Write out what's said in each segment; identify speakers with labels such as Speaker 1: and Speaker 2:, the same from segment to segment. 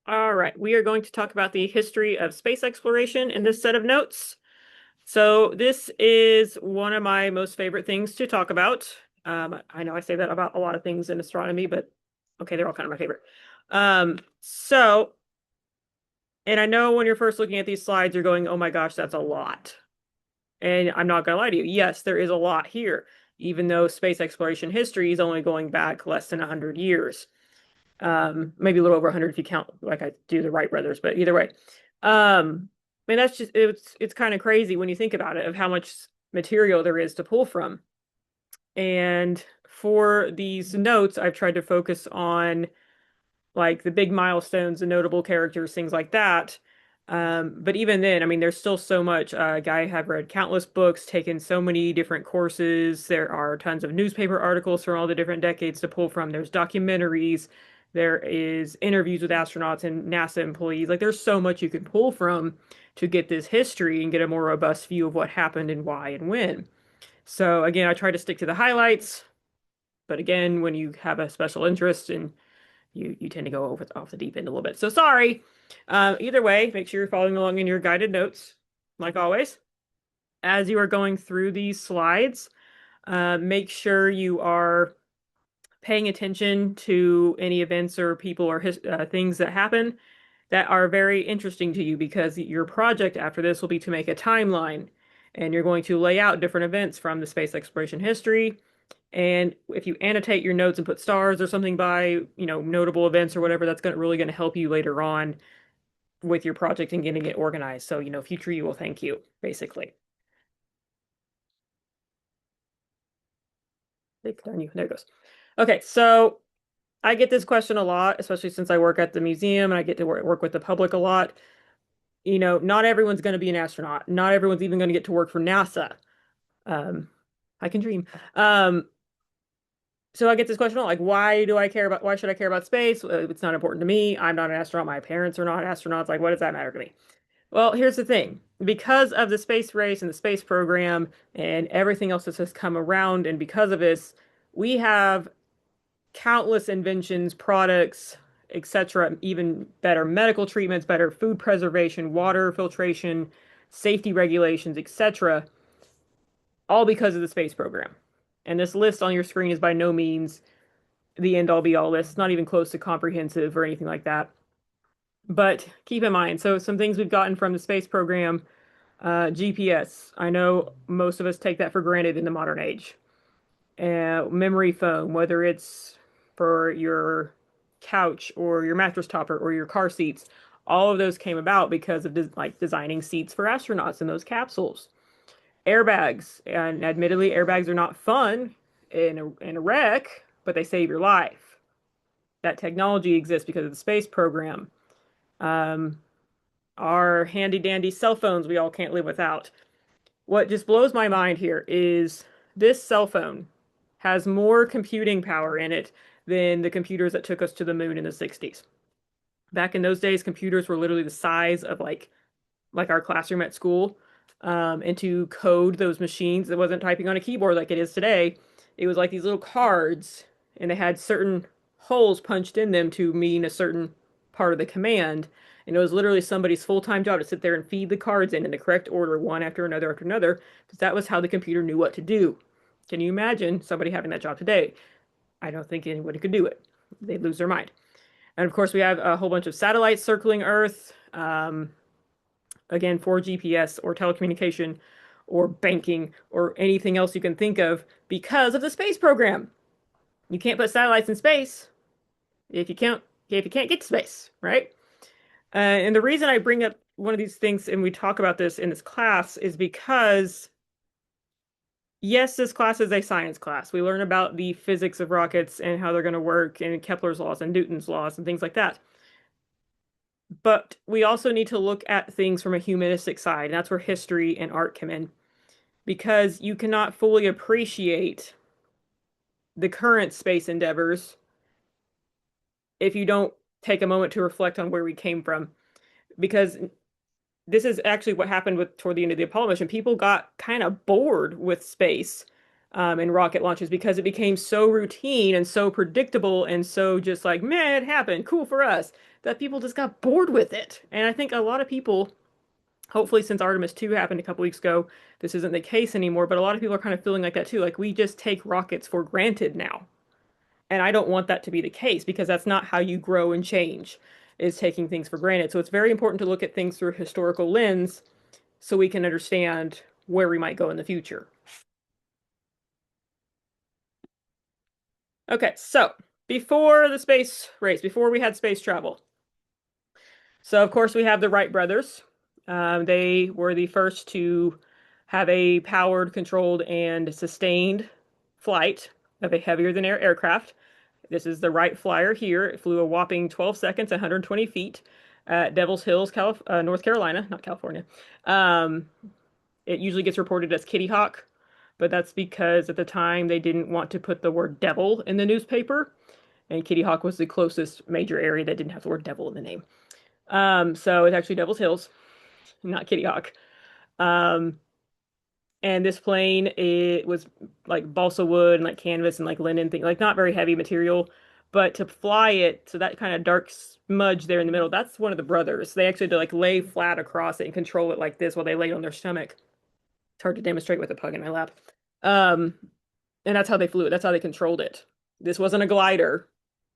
Speaker 1: All right, we are going to talk about the history of space exploration in this set of notes. So this is one of my most favorite things to talk about. I know I say that about a lot of things in astronomy, but okay, they're all kind of my favorite. So, and I know when you're first looking at these slides, you're going, oh my gosh, that's a lot. And I'm not gonna lie to you. Yes, there is a lot here, even though space exploration history is only going back less than 100 years. Maybe a little over 100 if you count like I do the Wright brothers, but either way. I mean that's just it's kind of crazy when you think about it of how much material there is to pull from. And for these notes, I've tried to focus on like the big milestones, the notable characters, things like that. But even then, I mean, there's still so much. I have read countless books, taken so many different courses. There are tons of newspaper articles from all the different decades to pull from. There's documentaries. There is interviews with astronauts and NASA employees. Like, there's so much you can pull from to get this history and get a more robust view of what happened and why and when. So again, I try to stick to the highlights. But again, when you have a special interest and you tend to go over off the deep end a little bit. So sorry. Either way, make sure you're following along in your guided notes, like always. As you are going through these slides, make sure you are paying attention to any events or people or things that happen that are very interesting to you because your project after this will be to make a timeline and you're going to lay out different events from the space exploration history. And if you annotate your notes and put stars or something by, notable events or whatever, that's really going to help you later on with your project and getting it organized. So, future you will thank you, basically. There it goes. Okay, so I get this question a lot, especially since I work at the museum and I get to work with the public a lot. Not everyone's going to be an astronaut. Not everyone's even going to get to work for NASA. Um, I can dream. So I get this question like, why should I care about space? It's not important to me. I'm not an astronaut. My parents are not astronauts. Like, what does that matter to me? Well, here's the thing. Because of the space race and the space program and everything else that has come around, and because of this, we have countless inventions, products, etc., even better medical treatments, better food preservation, water filtration, safety regulations, etc., all because of the space program. And this list on your screen is by no means the end all be all list. It's not even close to comprehensive or anything like that. But keep in mind, so some things we've gotten from the space program, GPS. I know most of us take that for granted in the modern age. Memory foam, whether it's for your couch or your mattress topper or your car seats, all of those came about because of designing seats for astronauts in those capsules. Airbags, and admittedly, airbags are not fun in a wreck, but they save your life. That technology exists because of the space program. Um, our handy dandy cell phones we all can't live without. What just blows my mind here is this cell phone has more computing power in it than the computers that took us to the moon in the 60s. Back in those days, computers were literally the size of like our classroom at school. And to code those machines, it wasn't typing on a keyboard like it is today. It was like these little cards, and they had certain holes punched in them to mean a certain part of the command. And it was literally somebody's full-time job to sit there and feed the cards in the correct order, one after another, because that was how the computer knew what to do. Can you imagine somebody having that job today? I don't think anybody could do it. They'd lose their mind. And of course, we have a whole bunch of satellites circling Earth. Again, for GPS or telecommunication or banking or anything else you can think of because of the space program. You can't put satellites in space if you can't get to space, right? And the reason I bring up one of these things and we talk about this in this class is because yes, this class is a science class. We learn about the physics of rockets and how they're going to work and Kepler's laws and Newton's laws and things like that. But we also need to look at things from a humanistic side, and that's where history and art come in. Because you cannot fully appreciate the current space endeavors if you don't take a moment to reflect on where we came from. Because this is actually what happened with toward the end of the Apollo mission. People got kind of bored with space. in rocket launches because it became so routine and so predictable and so just like, man, it happened, cool for us, that people just got bored with it. And I think a lot of people, hopefully since Artemis 2 happened a couple weeks ago, this isn't the case anymore, but a lot of people are kind of feeling like that too. Like we just take rockets for granted now. And I don't want that to be the case because that's not how you grow and change, is taking things for granted. So it's very important to look at things through a historical lens so we can understand where we might go in the future. Okay, so before the space race, before we had space travel, so of course we have the Wright brothers. They were the first to have a powered, controlled, and sustained flight of a heavier than air aircraft. This is the Wright Flyer here. It flew a whopping 12 seconds, 120 feet at Devils Hills, North Carolina, not California. Um, it usually gets reported as Kitty Hawk, but that's because at the time they didn't want to put the word devil in the newspaper, and Kitty Hawk was the closest major area that didn't have the word devil in the name. So it's actually Devil's Hills, not Kitty Hawk. Um, and this plane, it was like balsa wood and like canvas and like linen thing, like not very heavy material. But to fly it, so that kind of dark smudge there in the middle, that's one of the brothers. They actually had to like lay flat across it and control it like this while they laid on their stomach. It's hard to demonstrate with a pug in my lap. Um, and that's how they flew it. That's how they controlled it. This wasn't a glider.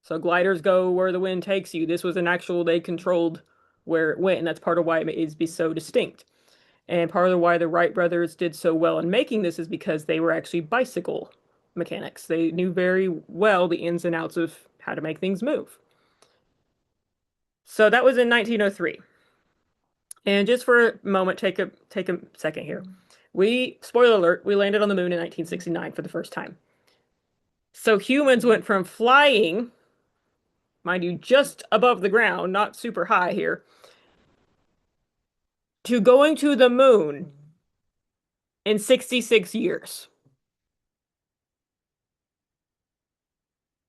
Speaker 1: So gliders go where the wind takes you. This was an actual, they controlled where it went, and that's part of why it is be so distinct. And part of why the Wright brothers did so well in making this is because they were actually bicycle mechanics. They knew very well the ins and outs of how to make things move. So that was in 1903. And just for a moment, take a second here. We, spoiler alert, we landed on the moon in 1969 for the first time. So humans went from flying, mind you, just above the ground, not super high here, to going to the moon in 66 years.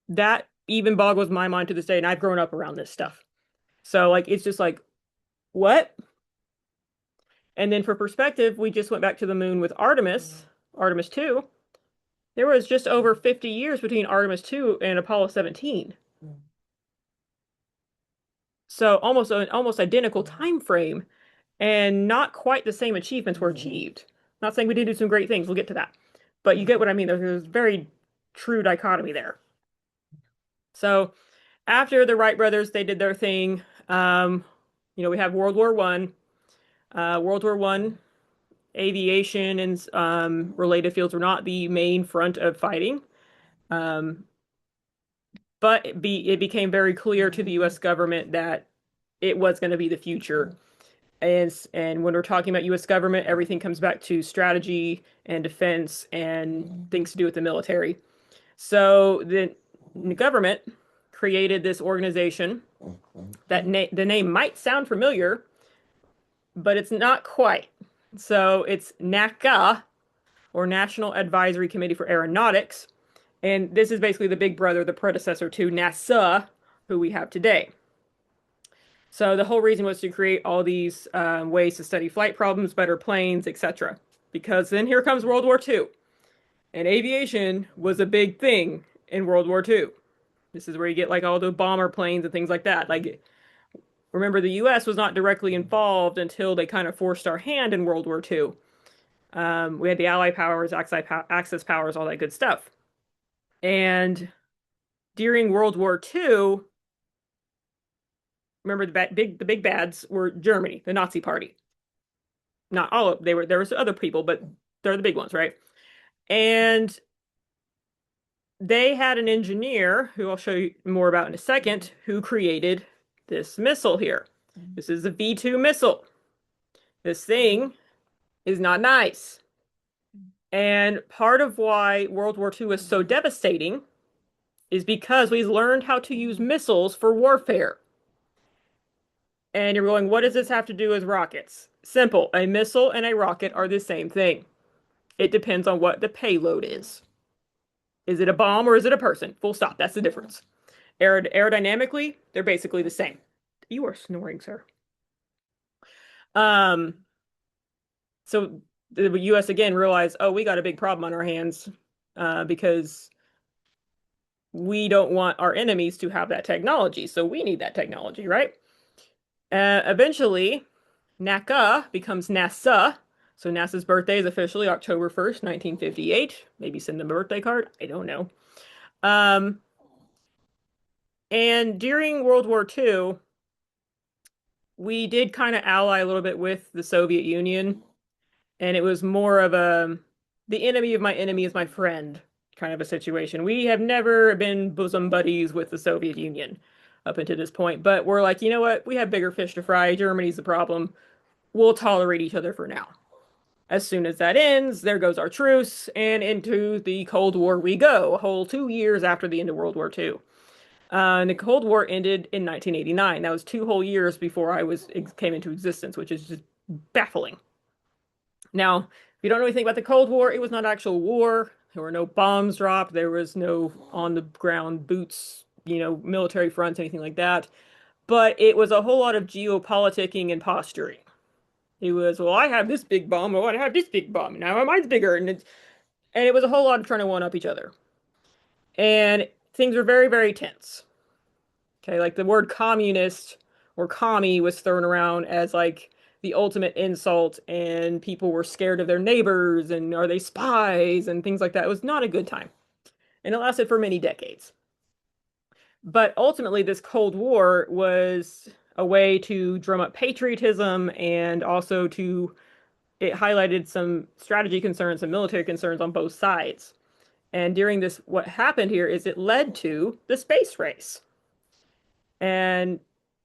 Speaker 1: That even boggles my mind to this day, and I've grown up around this stuff. So like it's just like, what? And then for perspective, we just went back to the moon with Artemis, Artemis 2. There was just over 50 years between Artemis 2 and Apollo 17. So almost an almost identical time frame and not quite the same achievements were achieved. Not saying we didn't do some great things, we'll get to that. But you get what I mean. There's a very true dichotomy there. So after the Wright brothers, they did their thing. We have World War One. World War One, aviation and related fields were not the main front of fighting. Um, but it became very clear to the U.S. government that it was going to be the future. And when we're talking about U.S. government, everything comes back to strategy and defense and things to do with the military. So the government created this organization that the name might sound familiar, but it's not quite. So it's NACA, or National Advisory Committee for Aeronautics, and this is basically the big brother, the predecessor to NASA, who we have today. So the whole reason was to create all these ways to study flight problems, better planes, etc. Because then here comes World War II, and aviation was a big thing in World War II. This is where you get like all the bomber planes and things like that. Like, remember, the U.S. was not directly involved until they kind of forced our hand in World War II. We had the Allied powers, Axis powers, all that good stuff. And during World War II, remember the big bads were Germany, the Nazi Party. Not all of they were there was other people, but they're the big ones, right? And they had an engineer who I'll show you more about in a second who created this missile here. This is a V2 missile. This thing is not nice. And part of why World War II was so devastating is because we learned how to use missiles for warfare. And you're going, what does this have to do with rockets? Simple. A missile and a rocket are the same thing. It depends on what the payload is. Is it a bomb or is it a person? Full stop. That's the difference. Aerodynamically, they're basically the same. You are snoring, sir. So the US again realized, oh, we got a big problem on our hands. because we don't want our enemies to have that technology. So we need that technology, right? Eventually, NACA becomes NASA. So NASA's birthday is officially October 1st, 1958. Maybe send them a birthday card. I don't know. Um, and during World War II, we did kind of ally a little bit with the Soviet Union, and it was more of a the enemy of my enemy is my friend kind of a situation. We have never been bosom buddies with the Soviet Union up until this point, but we're like, you know what? We have bigger fish to fry. Germany's the problem. We'll tolerate each other for now. As soon as that ends, there goes our truce, and into the Cold War we go, a whole 2 years after the end of World War II. And the Cold War ended in 1989. That was 2 whole years before I came into existence, which is just baffling. Now, if you don't know anything about the Cold War, it was not actual war. There were no bombs dropped. There was no on the ground boots, military fronts, anything like that. But it was a whole lot of geopoliticking and posturing. It was, well, I have this big bomb, oh, I have this big bomb. Now mine's bigger, and it was a whole lot of trying to one up each other. And things were very, very tense. Okay, like the word communist or commie was thrown around as like the ultimate insult, and people were scared of their neighbors and are they spies and things like that. It was not a good time. And it lasted for many decades. But ultimately, this Cold War was a way to drum up patriotism and also it highlighted some strategy concerns and military concerns on both sides. And during this, what happened here is it led to the space race. And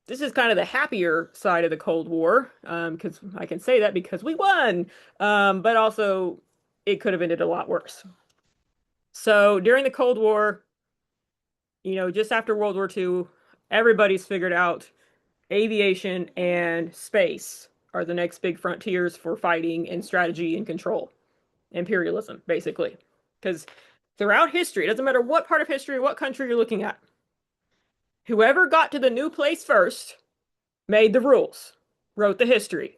Speaker 1: this is kind of the happier side of the Cold War, because I can say that because we won. But also, it could have ended a lot worse. So during the Cold War, just after World War II, everybody's figured out aviation and space are the next big frontiers for fighting and strategy and control. Imperialism, basically. Because throughout history, it doesn't matter what part of history, what country you're looking at, whoever got to the new place first made the rules, wrote the history.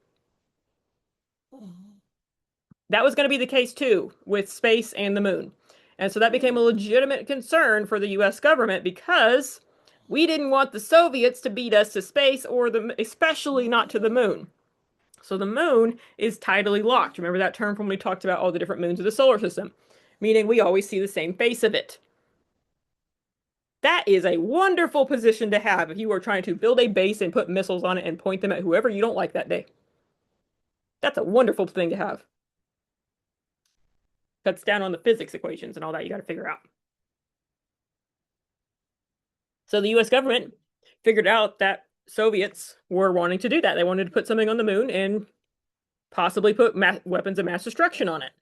Speaker 1: That was going to be the case too with space and the moon. And so that became a legitimate concern for the US government because we didn't want the Soviets to beat us to space or especially not to the moon. So the moon is tidally locked. Remember that term from when we talked about all the different moons of the solar system, meaning we always see the same face of it. That is a wonderful position to have if you are trying to build a base and put missiles on it and point them at whoever you don't like that day. That's a wonderful thing to have. Cuts down on the physics equations and all that you got to figure out. So the US government figured out that Soviets were wanting to do that. They wanted to put something on the moon and possibly put weapons of mass destruction on it.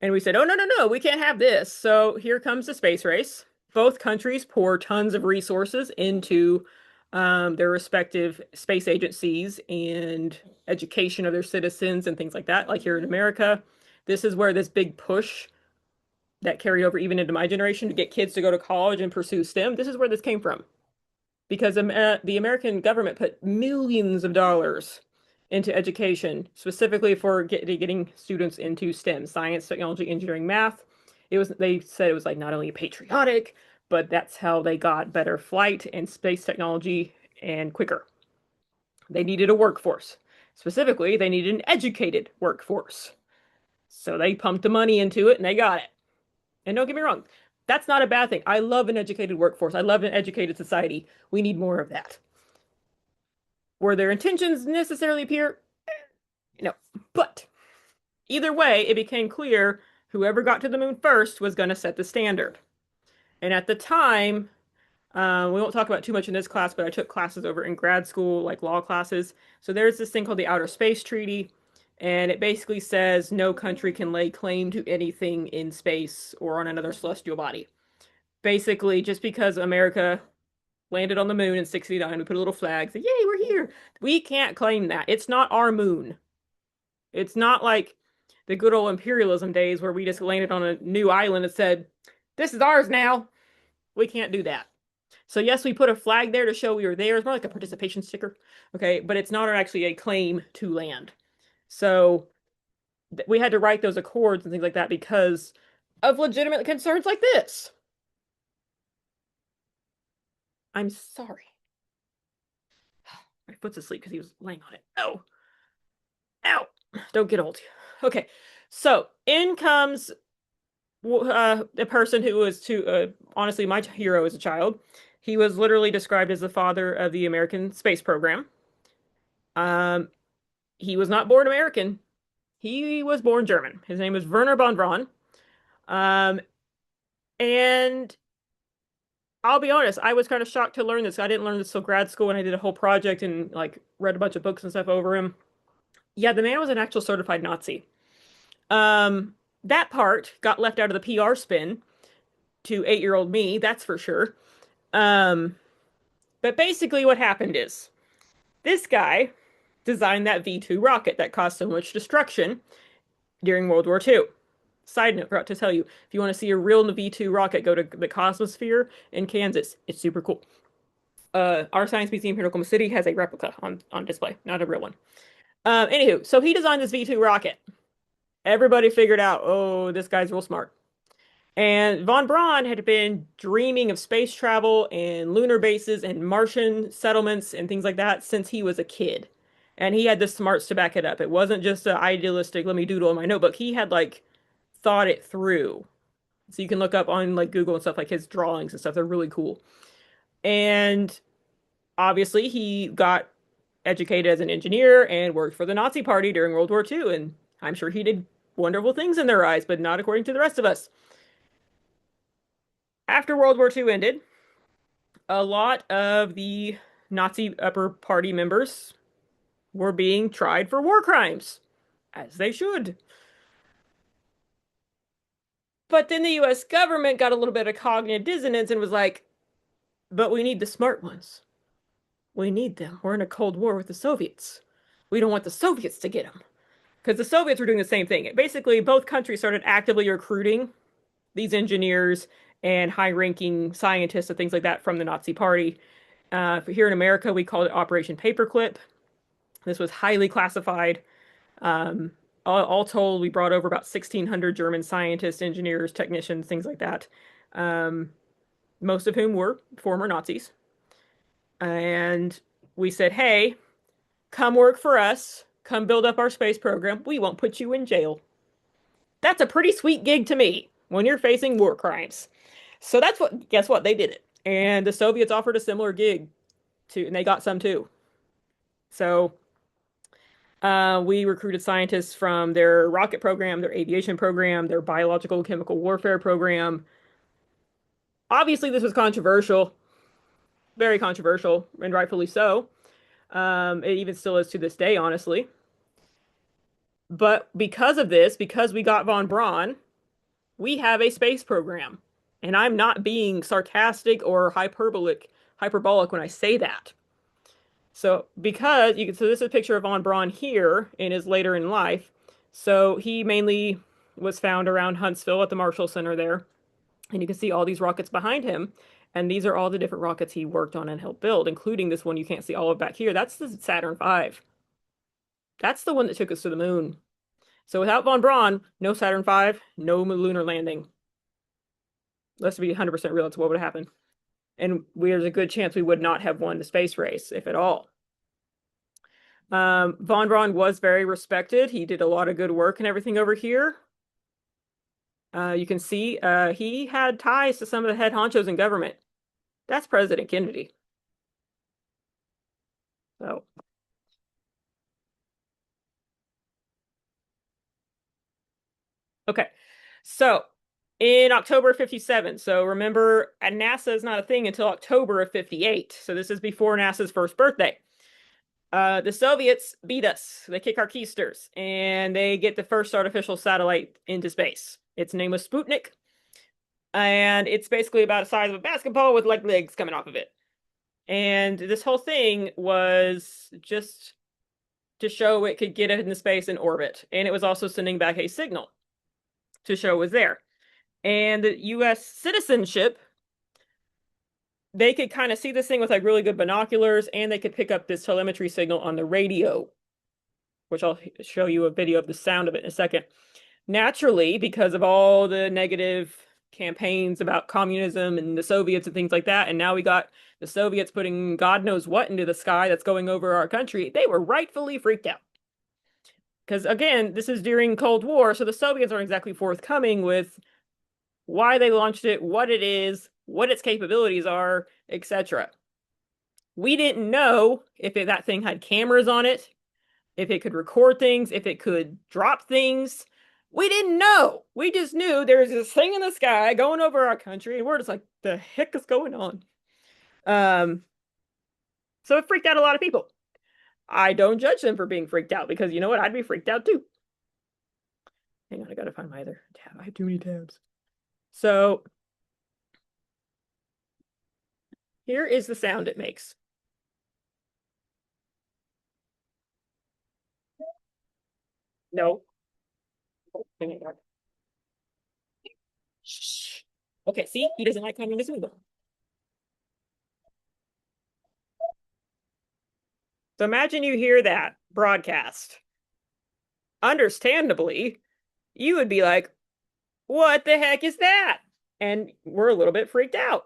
Speaker 1: And we said, oh, no, no, no, we can't have this. So here comes the space race. Both countries pour tons of resources into their respective space agencies and education of their citizens and things like that. Like here in America, this is where this big push that carried over even into my generation to get kids to go to college and pursue STEM, this is where this came from. Because the American government put millions of dollars into education, specifically for getting students into STEM, science, technology, engineering, math. They said it was like not only patriotic, but that's how they got better flight and space technology and quicker. They needed a workforce. Specifically, they needed an educated workforce. So they pumped the money into it and they got it. And don't get me wrong, that's not a bad thing. I love an educated workforce. I love an educated society. We need more of that. Were their intentions necessarily pure? No. But either way, it became clear whoever got to the moon first was going to set the standard. And at the time, we won't talk about too much in this class, but I took classes over in grad school, like law classes. So there's this thing called the Outer Space Treaty, and it basically says no country can lay claim to anything in space or on another celestial body. Basically, just because America landed on the moon in 69, we put a little flag, say, yay, we're here. We can't claim that. It's not our moon. It's not like the good old imperialism days where we just landed on a new island and said, this is ours now. We can't do that. So yes, we put a flag there to show we were there. It's more like a participation sticker. Okay, but it's not actually a claim to land. So we had to write those accords and things like that because of legitimate concerns like this. I'm sorry. My foot's asleep because he was laying on it. Oh, ow. Don't get old. Okay. So in comes a person who was honestly, my hero as a child. He was literally described as the father of the American space program. Um, he was not born American. He was born German. His name was Werner von Braun. Um, and I'll be honest, I was kind of shocked to learn this. I didn't learn this till grad school, and I did a whole project and like read a bunch of books and stuff over him. Yeah, the man was an actual certified Nazi. Um, that part got left out of the PR spin to 8-year-old me, that's for sure. Um, but basically, what happened is this guy designed that V2 rocket that caused so much destruction during World War II. Side note, forgot to tell you, if you want to see a real V2 rocket, go to the Cosmosphere in Kansas. It's super cool. Our Science Museum here in Oklahoma City has a replica on display, not a real one. Anywho, so he designed this V2 rocket. Everybody figured out, oh, this guy's real smart. And von Braun had been dreaming of space travel and lunar bases and Martian settlements and things like that since he was a kid. And he had the smarts to back it up. It wasn't just an idealistic, let me doodle in my notebook. He had like thought it through. So you can look up on like Google and stuff like his drawings and stuff. They're really cool. And obviously he got educated as an engineer and worked for the Nazi Party during World War II. And I'm sure he did wonderful things in their eyes, but not according to the rest of us. After World War II ended, a lot of the Nazi upper party members were being tried for war crimes, as they should. But then the US government got a little bit of cognitive dissonance and was like, but we need the smart ones. We need them. We're in a Cold War with the Soviets. We don't want the Soviets to get them. Because the Soviets were doing the same thing. Basically, both countries started actively recruiting these engineers and high-ranking scientists and things like that from the Nazi Party. Here in America, we called it Operation Paperclip. This was highly classified. Um, all told, we brought over about 1,600 German scientists, engineers, technicians, things like that, um, most of whom were former Nazis. And we said, hey, come work for us. Come build up our space program. We won't put you in jail. That's a pretty sweet gig to me when you're facing war crimes. So guess what? They did it. And the Soviets offered a similar gig to, and they got some too. So we recruited scientists from their rocket program, their aviation program, their biological chemical warfare program. Obviously, this was controversial, very controversial, and rightfully so. It even still is to this day, honestly. But because of this, because we got von Braun, we have a space program. And I'm not being sarcastic or hyperbolic when I say that. So because you can, so this is a picture of von Braun here in his later in life. So he mainly was found around Huntsville at the Marshall Center there. And you can see all these rockets behind him. And these are all the different rockets he worked on and helped build, including this one you can't see all of back here. That's the Saturn V. That's the one that took us to the moon. So without von Braun, no Saturn V, no lunar landing. Let's be 100% real, that's what would have happened. And there's a good chance we would not have won the space race, if at all. Von Braun was very respected. He did a lot of good work and everything over here. You can see he had ties to some of the head honchos in government. That's President Kennedy. So, okay. So, in October 57, so remember, NASA is not a thing until October of 58. So this is before NASA's first birthday. The Soviets beat us. They kick our keisters, and they get the first artificial satellite into space. Its name was Sputnik, and it's basically about the size of a basketball with like legs coming off of it. And this whole thing was just to show it could get into space and orbit, and it was also sending back a signal to show it was there. And the U.S. citizenship, they could kind of see this thing with like really good binoculars, and they could pick up this telemetry signal on the radio, which I'll show you a video of the sound of it in a second. Naturally, because of all the negative campaigns about communism and the Soviets and things like that, and now we got the Soviets putting God knows what into the sky that's going over our country, they were rightfully freaked out. Because again, this is during Cold War, so the Soviets aren't exactly forthcoming with why they launched it, what it is, what its capabilities are, etc. We didn't know if that thing had cameras on it, if it could record things, if it could drop things. We didn't know. We just knew there's this thing in the sky going over our country, and we're just like, the heck is going on? Um, so it freaked out a lot of people. I don't judge them for being freaked out because you know what? I'd be freaked out too. Hang on, I gotta find my other tab. I have too many tabs. So here is the sound it makes. No. Shh. Okay, see, he doesn't like communism either. So imagine you hear that broadcast. Understandably, you would be like, what the heck is that? And we're a little bit freaked out.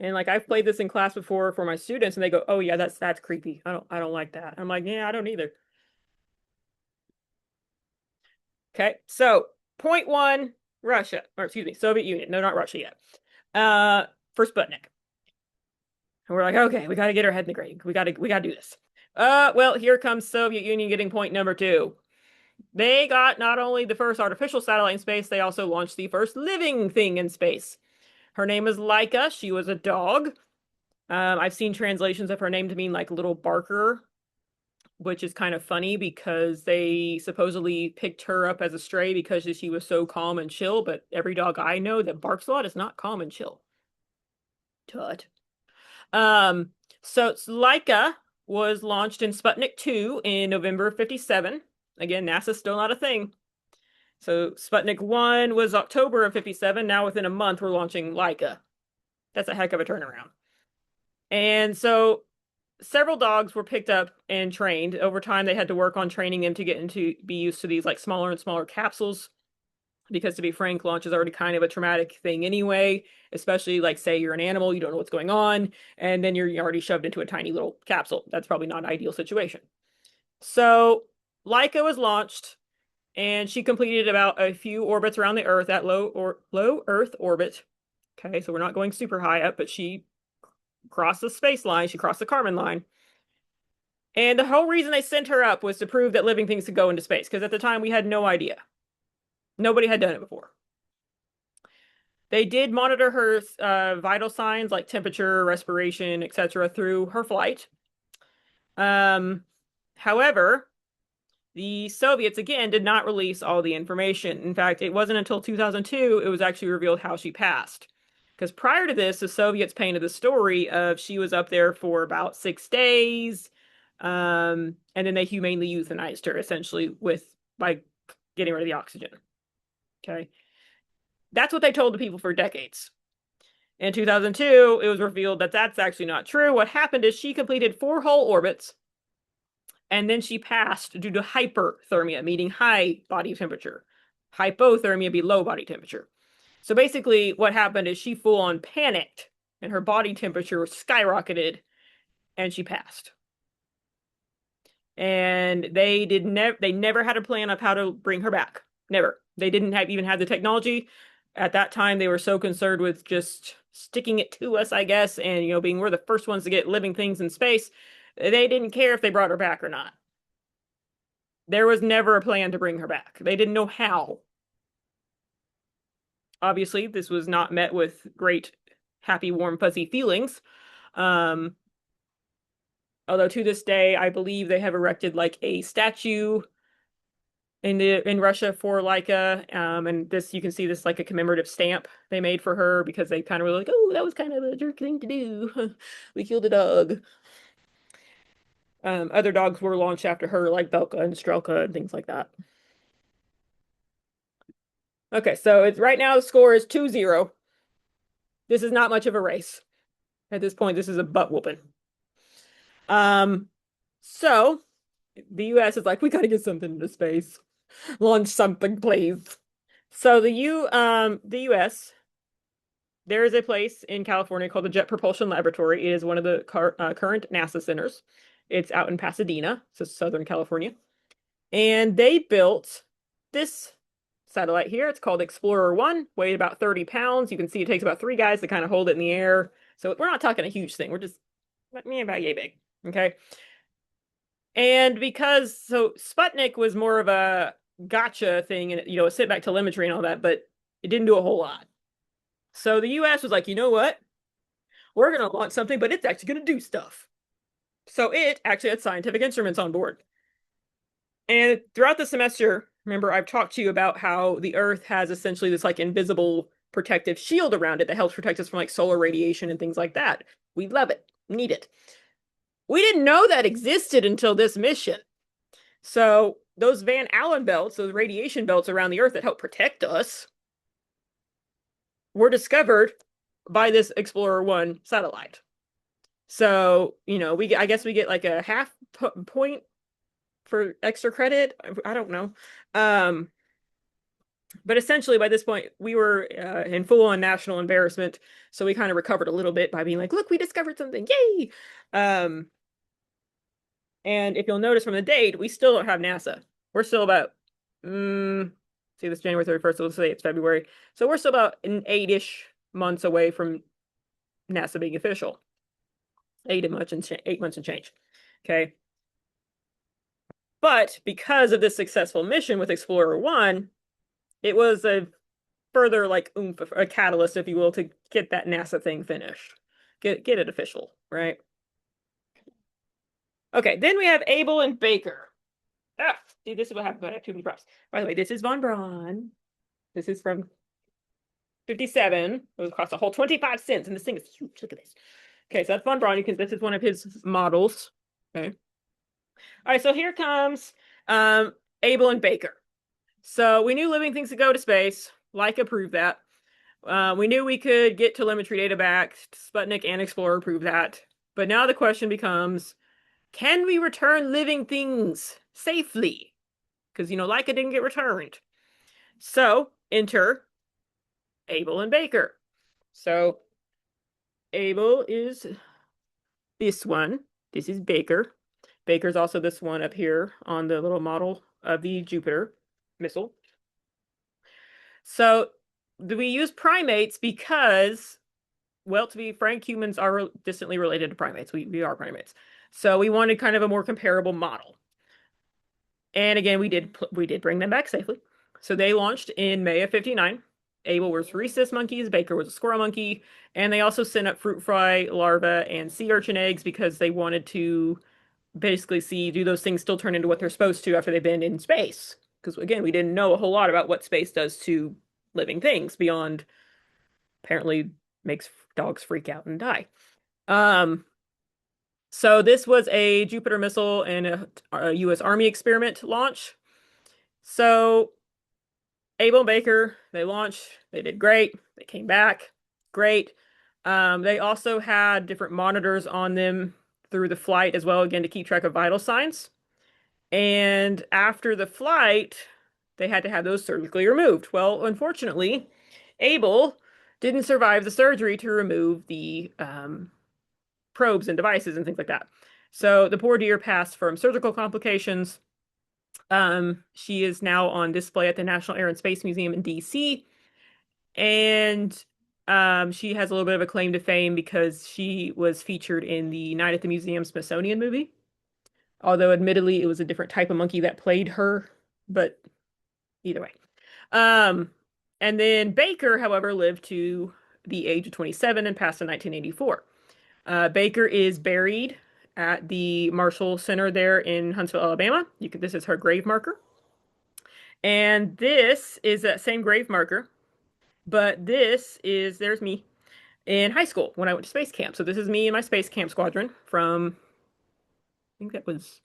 Speaker 1: And like I've played this in class before for my students, and they go, "Oh yeah, that's creepy. I don't like that." I'm like, "Yeah, I don't either." Okay, so point one, Russia, or excuse me, Soviet Union. No, not Russia yet. Uh, for Sputnik, and we're like, "Okay, we got to get our head in the grave. We got to do this." Well, here comes Soviet Union getting point number two. They got not only the first artificial satellite in space, they also launched the first living thing in space. Her name is Laika. She was a dog. I've seen translations of her name to mean like little barker, which is kind of funny because they supposedly picked her up as a stray because she was so calm and chill, but every dog I know that barks a lot is not calm and chill. Tut. Um, so Laika was launched in Sputnik 2 in November 57. Again, NASA's still not a thing. So Sputnik 1 was October of 57. Now within a month, we're launching Laika. That's a heck of a turnaround. And so several dogs were picked up and trained. Over time, they had to work on training them to get into be used to these like smaller and smaller capsules. Because to be frank, launch is already kind of a traumatic thing anyway, especially like say you're an animal, you don't know what's going on, and then you're already shoved into a tiny little capsule. That's probably not an ideal situation. So Laika was launched and she completed about a few orbits around the Earth at low Earth orbit. Okay, so we're not going super high up, but she crossed the space line, she crossed the Kármán line. And the whole reason they sent her up was to prove that living things could go into space, because at the time we had no idea. Nobody had done it before. They did monitor her vital signs like temperature, respiration, etc. through her flight. Um, However, the Soviets again did not release all the information. In fact, it wasn't until 2002 it was actually revealed how she passed. Because prior to this, the Soviets painted the story of she was up there for about 6 days, and then they humanely euthanized her essentially by getting rid of the oxygen. Okay, that's what they told the people for decades. In 2002, it was revealed that that's actually not true. What happened is she completed 4 whole orbits and then she passed due to hyperthermia, meaning high body temperature. Hypothermia be low body temperature. So basically, what happened is she full on panicked and her body temperature skyrocketed and she passed. And they never had a plan of how to bring her back. Never. They didn't even have the technology. At that time, they were so concerned with just sticking it to us, I guess, and being we're the first ones to get living things in space. They didn't care if they brought her back or not. There was never a plan to bring her back. They didn't know how. Obviously, this was not met with great, happy, warm, fuzzy feelings. Um, Although to this day, I believe they have erected like a statue in Russia for Laika, and this you can see this like a commemorative stamp they made for her because they kind of were like, oh, that was kind of a jerk thing to do. We killed a dog. Other dogs were launched after her, like Belka and Strelka and things like that. Okay, so it's right now the score is 2-0. This is not much of a race. At this point, this is a butt whooping. Um, so The US is like, we gotta get something into space. Launch something, please. So the US, there is a place in California called the Jet Propulsion Laboratory. It is one of the current NASA centers. It's out in Pasadena, so Southern California. And they built this satellite here. It's called Explorer 1, weighed about 30 pounds. You can see it takes about three guys to kind of hold it in the air. So we're not talking a huge thing. We're just about yay big. Okay. And because so Sputnik was more of a gotcha thing and a sit back telemetry and all that, but it didn't do a whole lot. So the US was like, you know what? We're gonna launch something, but it's actually gonna do stuff. So it actually had scientific instruments on board. And throughout the semester, remember, I've talked to you about how the Earth has essentially this like invisible protective shield around it that helps protect us from like solar radiation and things like that. We love it, need it. We didn't know that existed until this mission. So those Van Allen belts, those radiation belts around the Earth that help protect us, were discovered by this Explorer 1 satellite. So, I guess we get like a half point for extra credit. I don't know. Um, but essentially by this point we were in full on national embarrassment. So we kind of recovered a little bit by being like, look, we discovered something. Yay. Um, and if you'll notice from the date, we still don't have NASA. We're still about see this January 31st, so let's say it's February. So we're still about an 8-ish months away from NASA being official. 8 months and change. Okay. But because of this successful mission with Explorer 1, it was a further like oomph, a catalyst, if you will, to get that NASA thing finished. Get it official, right? Okay, then we have Abel and Baker. Ah, see, this is what happened when I have too many props. By the way, this is Von Braun. This is from 57. It cost a whole 25 cents, and this thing is huge. Look at this. Okay, so that's Von Braun. This is one of his models. Okay. All right, so here comes Abel and Baker. So we knew living things could go to space. Laika proved that. We knew we could get telemetry data back. Sputnik and Explorer proved that. But now the question becomes, can we return living things safely? Because, Laika didn't get returned. So enter Abel and Baker. So Abel is this one. This is Baker. Baker's also this one up here on the little model of the Jupiter missile. So we use primates because, well, to be frank, humans are distantly related to primates. We are primates. So we wanted kind of a more comparable model. And again, we did bring them back safely. So they launched in May of 59. Abel was rhesus monkeys, Baker was a squirrel monkey, and they also sent up fruit fly larvae and sea urchin eggs because they wanted to basically see, do those things still turn into what they're supposed to after they've been in space? Because again, we didn't know a whole lot about what space does to living things beyond apparently makes dogs freak out and die. Um, so this was a Jupiter missile and a U.S. Army experiment launch. So Abel and Baker, they launched, they did great. They came back, great. They also had different monitors on them through the flight as well, again, to keep track of vital signs. And after the flight, they had to have those surgically removed. Well, unfortunately, Abel didn't survive the surgery to remove the probes and devices and things like that. So the poor deer passed from surgical complications. She is now on display at the National Air and Space Museum in DC. And she has a little bit of a claim to fame because she was featured in the Night at the Museum Smithsonian movie. Although admittedly it was a different type of monkey that played her, but either way. Um, and then Baker, however, lived to the age of 27 and passed in 1984. Baker is buried at the Marshall Center there in Huntsville, Alabama. This is her grave marker. And this is that same grave marker, but there's me in high school when I went to space camp. So this is me and my space camp squadron from, I think that was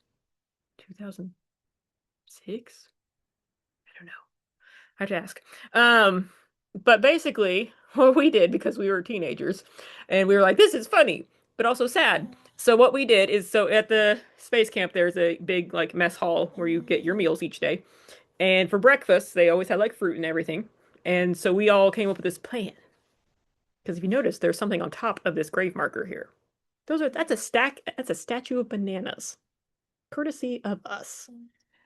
Speaker 1: 2006. I don't know. I have to ask. But basically, what we did because we were teenagers and we were like, this is funny, but also sad. So what we did is so at the space camp there's a big like mess hall where you get your meals each day. And for breakfast, they always had like fruit and everything. And so we all came up with this plan. Because if you notice, there's something on top of this grave marker here. That's a statue of bananas, courtesy of us.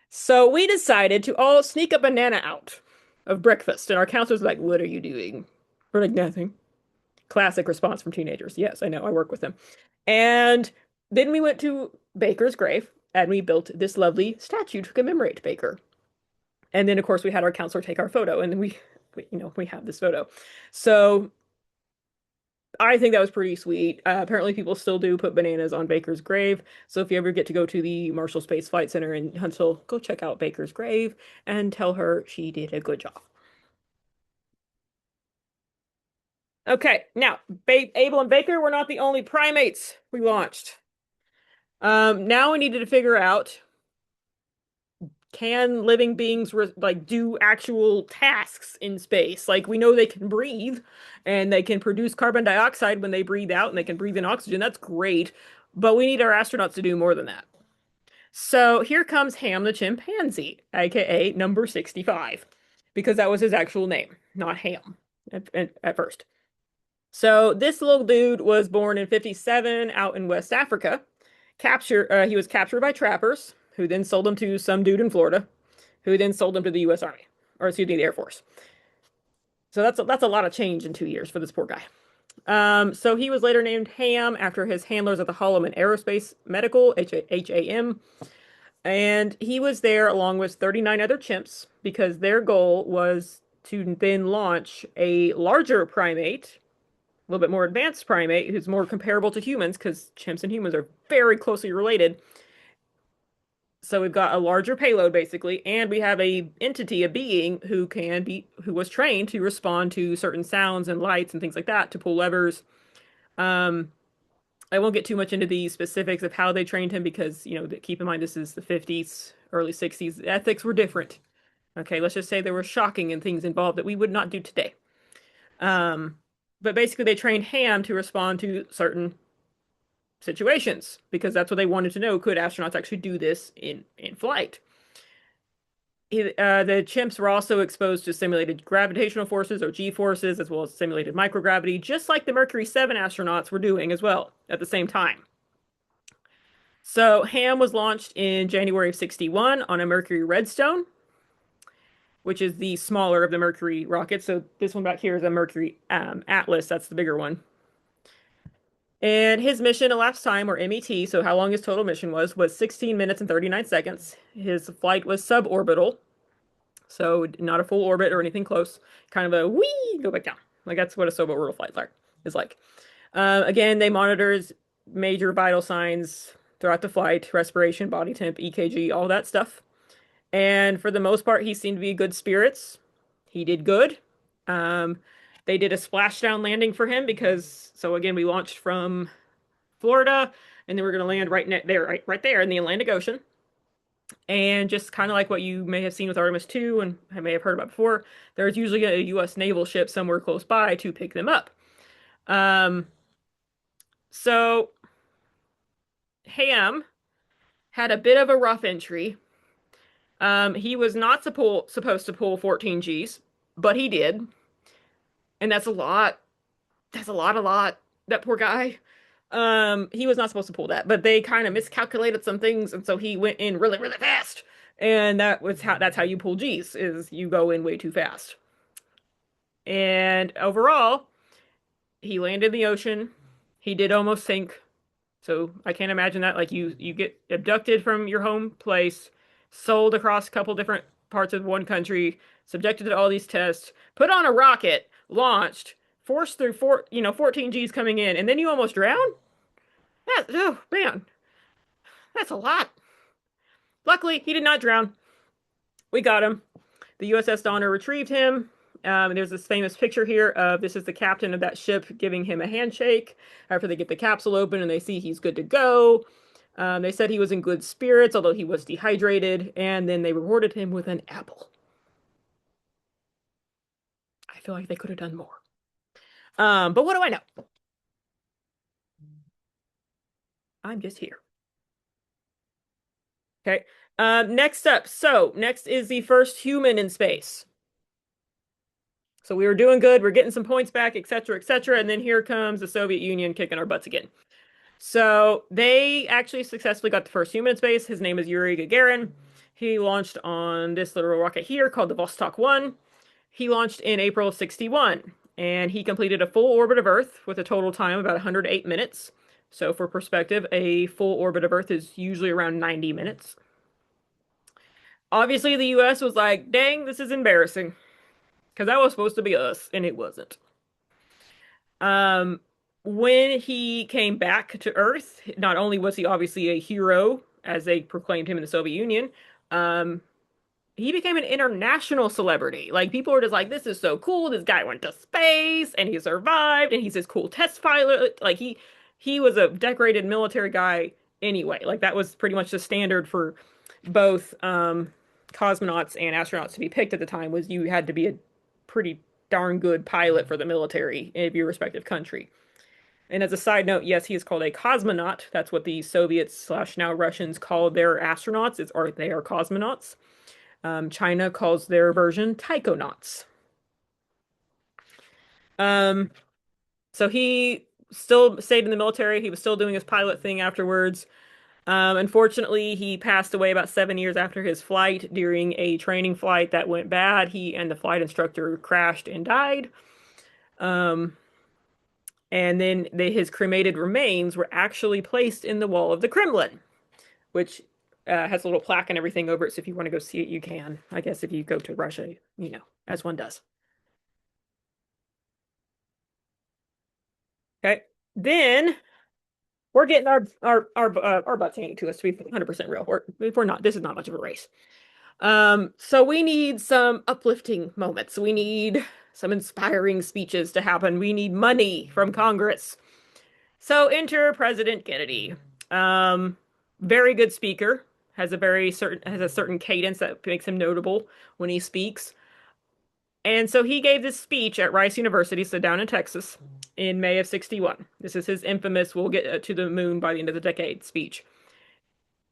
Speaker 1: So we decided to all sneak a banana out of breakfast. And our counselor's like, what are you doing? We're like, nothing. Classic response from teenagers. Yes, I know, I work with them. And then we went to Baker's grave and we built this lovely statue to commemorate Baker. And then, of course, we had our counselor take our photo, and then we have this photo. So I think that was pretty sweet. Apparently, people still do put bananas on Baker's grave. So if you ever get to go to the Marshall Space Flight Center in Huntsville, go check out Baker's grave and tell her she did a good job. Okay, now Abel and Baker were not the only primates we launched. Now we needed to figure out, can living beings like do actual tasks in space? Like we know they can breathe and they can produce carbon dioxide when they breathe out and they can breathe in oxygen. That's great. But we need our astronauts to do more than that. So here comes Ham the chimpanzee, aka number 65, because that was his actual name, not Ham at first. So this little dude was born in 57 out in West Africa. He was captured by trappers who then sold him to some dude in Florida, who then sold him to the U.S. Army, or excuse me, the Air Force. So that's a lot of change in 2 years for this poor guy. So he was later named Ham after his handlers at the Holloman Aerospace Medical, HAM, and he was there along with 39 other chimps because their goal was to then launch a larger primate, a little bit more advanced primate who's more comparable to humans because chimps and humans are very closely related. So we've got a larger payload basically, and we have a entity, a being who was trained to respond to certain sounds and lights and things like that, to pull levers. Um, I won't get too much into the specifics of how they trained him because, keep in mind this is the 50s, early 60s. Ethics were different. Okay, let's just say there were shocking and things involved that we would not do today. Um, but basically they trained Ham to respond to certain situations because that's what they wanted to know. Could astronauts actually do this in flight? The chimps were also exposed to simulated gravitational forces or G forces, as well as simulated microgravity, just like the Mercury 7 astronauts were doing as well at the same time. So Ham was launched in January of 61 on a Mercury Redstone, which is the smaller of the Mercury rockets. So this one back here is a Mercury Atlas. That's the bigger one. And his mission elapsed time, or MET, so how long his total mission was 16 minutes and 39 seconds. His flight was suborbital, so not a full orbit or anything close. Kind of a wee, go back down. Like that's what a suborbital flight is like. Again, they monitors major vital signs throughout the flight, respiration, body temp, EKG, all that stuff. And for the most part, he seemed to be good spirits. He did good. Um, they did a splashdown landing for him because, so again, we launched from Florida, and then we're going to land right there in the Atlantic Ocean. And just kind of like what you may have seen with Artemis 2 and I may have heard about before, there's usually a U.S. naval ship somewhere close by to pick them up. Um, so Ham had a bit of a rough entry. He was not supposed to pull 14 Gs, but he did. And that's a lot. That's a lot. That poor guy. He was not supposed to pull that, but they kind of miscalculated some things, and so he went in really, really fast. And that's how you pull G's, is you go in way too fast. And overall, he landed in the ocean. He did almost sink. So I can't imagine that. Like you get abducted from your home place, sold across a couple different parts of one country, subjected to all these tests, put on a rocket, launched, forced through 14 G's coming in, and then you almost drown? Oh man, that's a lot. Luckily, he did not drown. We got him. The USS Donner retrieved him. There's this famous picture here of this is the captain of that ship giving him a handshake after they get the capsule open and they see he's good to go. They said he was in good spirits, although he was dehydrated, and then they rewarded him with an apple. I feel like they could have done more. But what do I know? I'm just here. Okay. Next up. So next is the first human in space. So we were doing good. We're getting some points back, et cetera, et cetera. And then here comes the Soviet Union kicking our butts again. So they actually successfully got the first human in space. His name is Yuri Gagarin. He launched on this little rocket here called the Vostok 1. He launched in April of 61, and he completed a full orbit of Earth with a total time of about 108 minutes. So for perspective, a full orbit of Earth is usually around 90 minutes. Obviously, the US was like, dang, this is embarrassing. Because that was supposed to be us, and it wasn't. Um, when he came back to Earth, not only was he obviously a hero, as they proclaimed him in the Soviet Union, um, he became an international celebrity. Like, people were just like, this is so cool. This guy went to space, and he survived, and he's this cool test pilot. Like, he was a decorated military guy anyway. Like, that was pretty much the standard for both cosmonauts and astronauts to be picked at the time, was you had to be a pretty darn good pilot for the military of your respective country. And as a side note, yes, he is called a cosmonaut. That's what the Soviets slash now Russians call their astronauts, or they are cosmonauts. China calls their version taikonauts. Um, so he still stayed in the military. He was still doing his pilot thing afterwards. Unfortunately, he passed away about 7 years after his flight during a training flight that went bad. He and the flight instructor crashed and died. Um, and then his cremated remains were actually placed in the wall of the Kremlin, which has a little plaque and everything over it. So if you want to go see it, you can. I guess if you go to Russia, as one does. Okay. Then we're getting our butts handed to us, to be 100% real. We're not. This is not much of a race. So we need some uplifting moments. We need some inspiring speeches to happen. We need money from Congress. So enter President Kennedy. Um, Very good speaker. Has a certain cadence that makes him notable when he speaks. And so he gave this speech at Rice University, so down in Texas, in May of 61. This is his infamous "we'll get to the moon by the end of the decade" speech.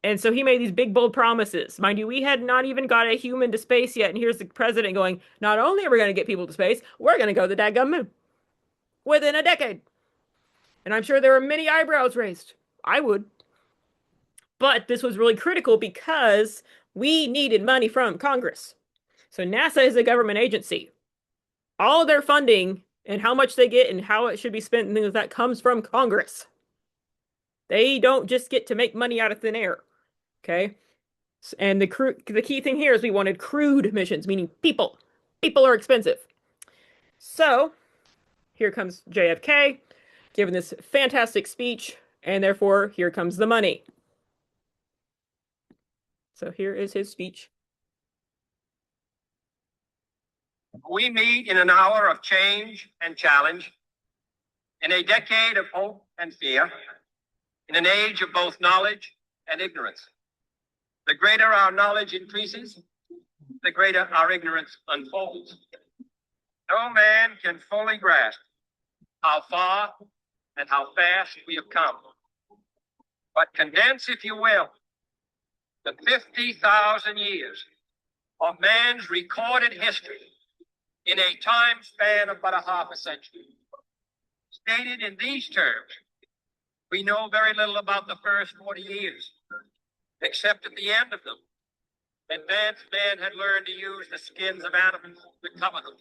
Speaker 1: And so he made these big, bold promises. Mind you, we had not even got a human to space yet. And here's the president going, not only are we going to get people to space, we're going to go to the daggum moon within a decade. And I'm sure there were many eyebrows raised. I would. But this was really critical because we needed money from Congress. So NASA is a government agency. All their funding and how much they get and how it should be spent and things like that comes from Congress. They don't just get to make money out of thin air. Okay. And the key thing here is we wanted crewed missions, meaning people. People are expensive. So here comes JFK giving this fantastic speech, and therefore here comes the money. So here is his speech.
Speaker 2: We meet in an hour of change and challenge, in a decade of hope and fear, in an age of both knowledge and ignorance. The greater our knowledge increases, the greater our ignorance unfolds. No man can fully grasp how far and how fast we have come. But condense, if you will, the 50,000 years of man's recorded history in a time span of but a half a century. Stated in these terms, we know very little about the first 40 years, except at the end of them, advanced man had learned to use the skins of animals to cover them.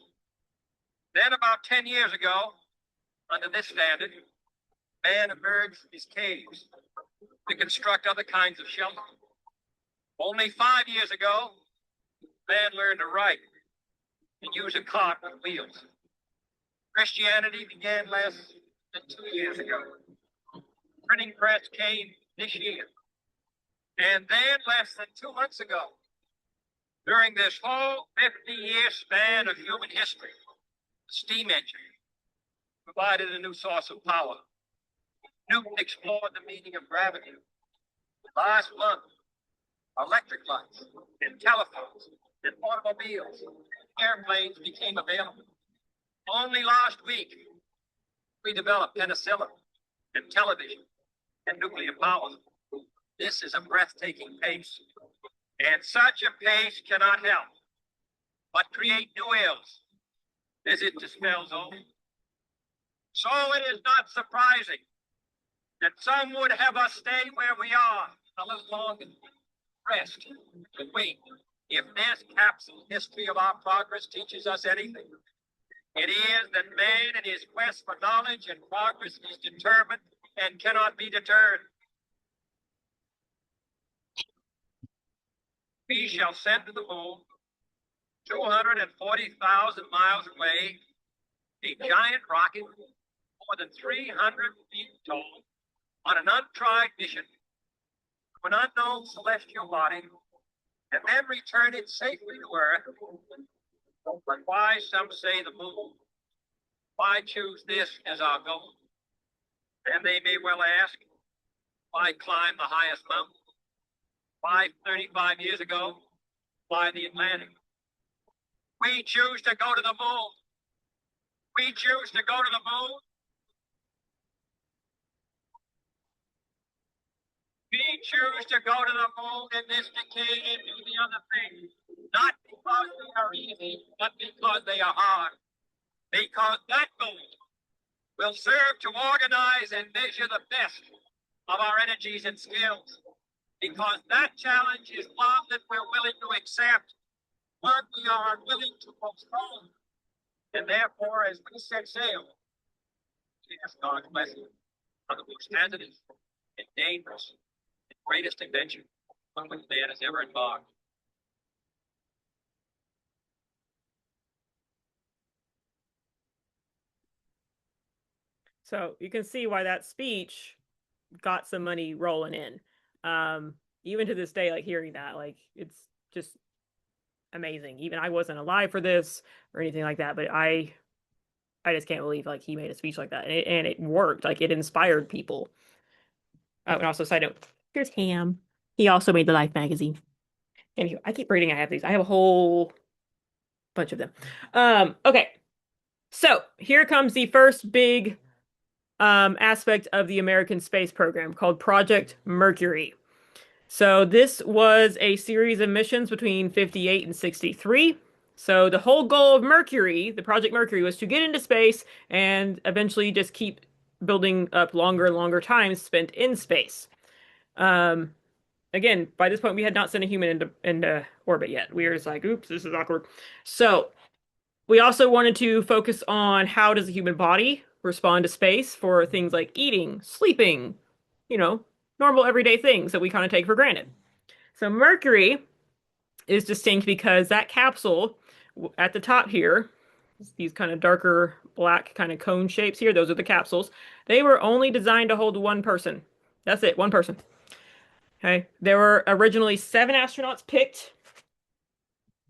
Speaker 2: Then about 10 years ago, under this standard, man emerged from his caves to construct other kinds of shelter. Only 5 years ago, man learned to write and use a cart with wheels. Christianity began less than 2 years ago. Printing press came this year. And then less than 2 months ago, during this whole 50-year span of human history, the steam engine provided a new source of power. Newton explored the meaning of gravity. Last month, electric lights and telephones and automobiles, airplanes became available. Only last week, we developed penicillin and television. and nuclear power. This is a breathtaking pace, and such a pace cannot help but create new ills as it dispels old. So it is not surprising that some would have us stay where we are a little longer, rest, and wait. If this capsule history of our progress teaches us anything, it is that man in his quest for knowledge and progress is determined and cannot be deterred. We shall send to the moon, 240,000 miles away, a giant rocket more than 300 feet tall on an untried mission to an unknown celestial body and then return it safely to Earth. But why, some say, the moon? Why choose this as our goal? And they may well ask, why climb the highest mountain? Why 35 years ago? Why the Atlantic? We choose to go to the moon. We choose to go to the moon. We choose to go to the moon in this decade and do the other things. Not because they are easy, but because they are hard. Because that goal will serve to organize and measure the best of our energies and skills. Because that challenge is one that we're willing to accept, work we are unwilling to postpone. And therefore, as we set sail, we ask God's blessing on the most hazardous and dangerous and greatest adventure on which man has ever embarked.
Speaker 1: So you can see why that speech got some money rolling in. Even to this day, like hearing that, like it's just amazing. Even I wasn't alive for this or anything like that, but I just can't believe like he made a speech like that, and it worked. Like it inspired people. Oh, and also, side note, here's Ham. He also made the Life magazine. Anyway, I keep reading. I have these. I have a whole bunch of them. Okay. So here comes the first big aspect of the American space program called Project Mercury. So this was a series of missions between 58 and 63. So the whole goal of Mercury, the Project Mercury, was to get into space and eventually just keep building up longer and longer times spent in space. Um, Again, by this point, we had not sent a human into orbit yet. We were just like, oops, this is awkward. So we also wanted to focus on how does the human body respond to space for things like eating, sleeping, you know, normal everyday things that we kind of take for granted. So Mercury is distinct because that capsule at the top here, these kind of darker black kind of cone shapes here, those are the capsules. They were only designed to hold one person. That's it, one person. Okay. There were originally 7 astronauts picked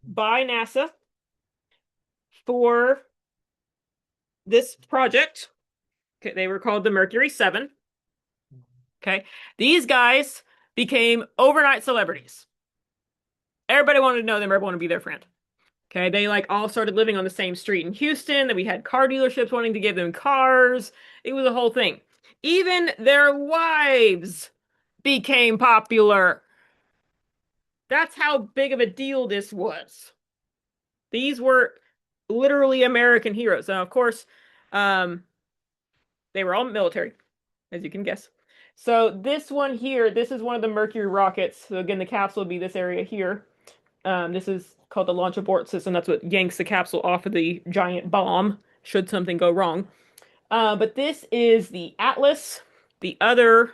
Speaker 1: by NASA for this project. Okay, they were called the Mercury 7. Okay. These guys became overnight celebrities. Everybody wanted to know them, everyone wanted to be their friend. Okay, they like all started living on the same street in Houston, that we had car dealerships wanting to give them cars. It was a whole thing. Even their wives became popular. That's how big of a deal this was. These were literally American heroes. Now, of course, um, they were all military, as you can guess. So this one here, this is one of the Mercury rockets. So again, the capsule would be this area here. This is called the launch abort system. That's what yanks the capsule off of the giant bomb should something go wrong. But this is the Atlas. The other,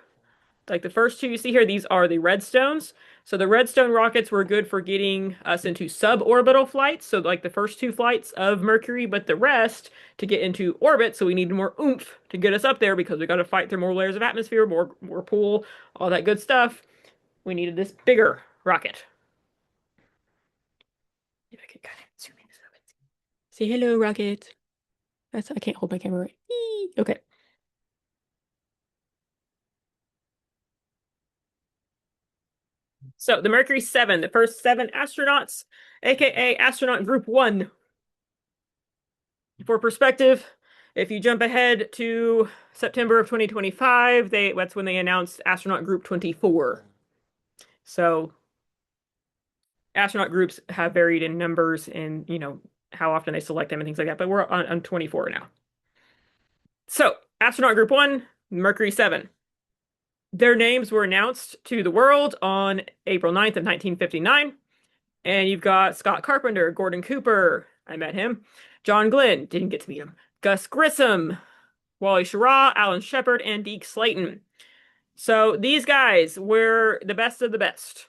Speaker 1: like the first two you see here, these are the Redstones. So the Redstone rockets were good for getting us into suborbital flights. So like the first two flights of Mercury, but the rest to get into orbit. So we needed more oomph to get us up there because we got to fight through more layers of atmosphere, more pull, all that good stuff. We needed this bigger rocket. If I could kind of zoom in a little bit. Say hello, rocket. I can't hold my camera right. Eee! Okay. So the Mercury 7, the first 7 astronauts, aka astronaut group 1. For perspective, If you jump ahead to September of 2025, that's when they announced astronaut group 24. So astronaut groups have varied in numbers and, how often they select them and things like that, but we're on 24 now. So, astronaut group 1, Mercury 7. Their names were announced to the world on April 9th of 1959. And you've got Scott Carpenter, Gordon Cooper, I met him, John Glenn, didn't get to meet him, Gus Grissom, Wally Schirra, Alan Shepard, and Deke Slayton. So these guys were the best of the best.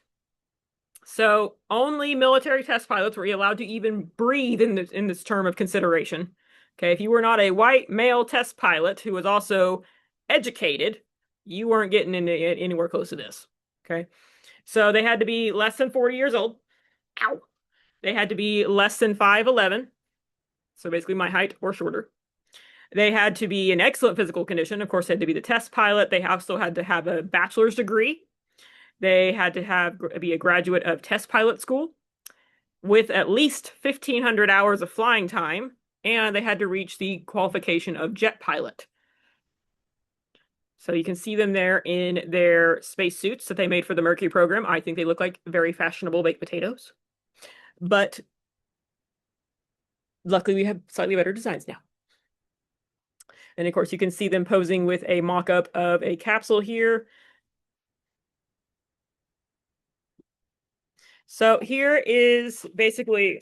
Speaker 1: So only military test pilots were allowed to even breathe in this term of consideration. Okay, if you were not a white male test pilot who was also educated, you weren't getting anywhere close to this. Okay, so they had to be less than 40 years old. Ow. They had to be less than 5'11", so basically my height or shorter. They had to be in excellent physical condition. Of course, they had to be the test pilot. They also had to have a bachelor's degree. They had to be a graduate of test pilot school with at least 1,500 hours of flying time, and they had to reach the qualification of jet pilot. So you can see them there in their spacesuits that they made for the Mercury program. I think they look like very fashionable baked potatoes. But luckily, we have slightly better designs now. And of course, you can see them posing with a mock-up of a capsule here. So here is basically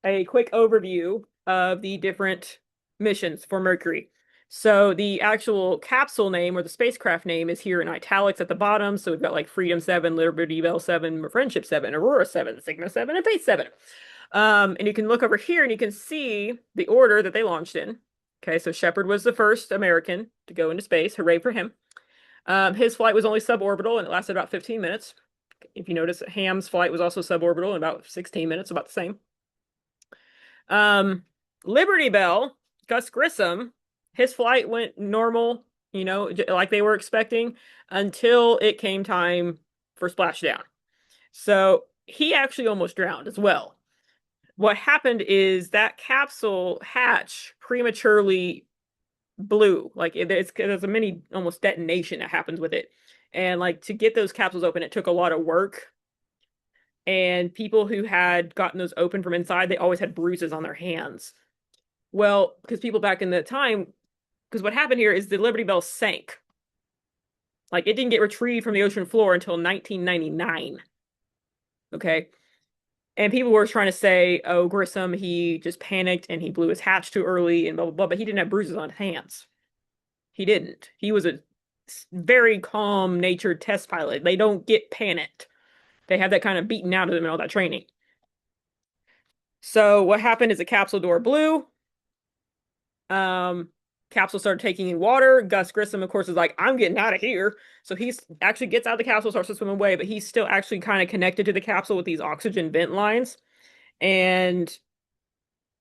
Speaker 1: a quick overview of the different missions for Mercury. So the actual capsule name or the spacecraft name is here in italics at the bottom. So we've got like Freedom 7, Liberty Bell 7, Friendship 7, Aurora 7, Sigma 7, and Faith 7. And you can look over here and you can see the order that they launched in. Okay, so Shepard was the first American to go into space. Hooray for him. His flight was only suborbital and it lasted about 15 minutes. If you notice, Ham's flight was also suborbital in about 16 minutes, about the same. Liberty Bell, Gus Grissom, his flight went normal, like they were expecting until it came time for splashdown. So he actually almost drowned as well. What happened is that capsule hatch prematurely blew. Like there's a mini almost detonation that happens with it. And like to get those capsules open, it took a lot of work. And people who had gotten those open from inside, they always had bruises on their hands. Well, because people back in the time, because what happened here is the Liberty Bell sank. Like it didn't get retrieved from the ocean floor until 1999. Okay. And people were trying to say, oh, Grissom, he just panicked and he blew his hatch too early and blah, blah, blah. But he didn't have bruises on his hands. He didn't. He was a very calm-natured test pilot. They don't get panicked. They have that kind of beaten out of them in all that training. So what happened is the capsule door blew. Capsule started taking in water. Gus Grissom, of course, is like, I'm getting out of here. So he actually gets out of the capsule, starts to swim away, but he's still actually kind of connected to the capsule with these oxygen vent lines. And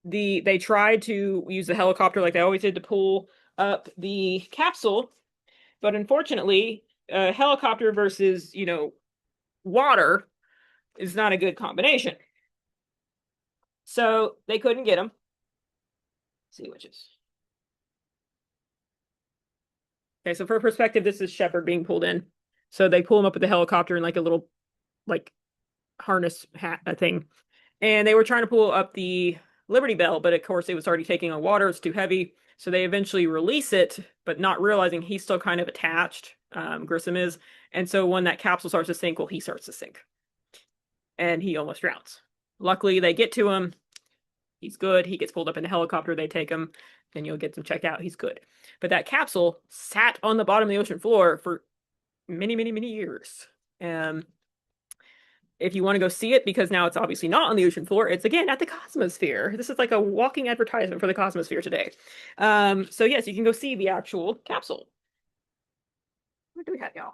Speaker 1: they tried to use the helicopter like they always did to pull up the capsule, but unfortunately, helicopter versus, water is not a good combination. So they couldn't get him. Let's see which is. Okay, so for perspective, this is Shepard being pulled in. So they pull him up with the helicopter in like a little like harness hat thing. And they were trying to pull up the Liberty Bell, but of course it was already taking on water. It's too heavy. So they eventually release it, but not realizing he's still kind of attached. Grissom is. And so when that capsule starts to sink, well, he starts to sink. And he almost drowns. Luckily, they get to him. He's good. He gets pulled up in a helicopter. They take him. Then you'll get him checked out. He's good. But that capsule sat on the bottom of the ocean floor for many, many, many years. If you want to go see it, because now it's obviously not on the ocean floor, it's again at the Cosmosphere. This is like a walking advertisement for the Cosmosphere today. So yes, you can go see the actual capsule. What do we have, y'all?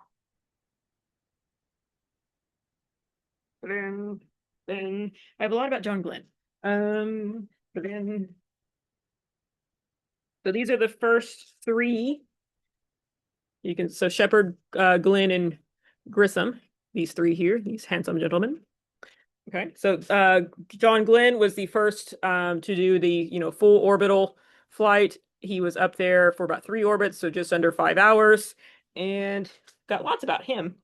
Speaker 1: Then I have a lot about John Glenn. Then so these are the first three. So Shepard, Glenn, and Grissom. These three here, these handsome gentlemen. Okay, so John Glenn was the first to do the full orbital flight. He was up there for about 3 orbits, so just under 5 hours, and got lots about him.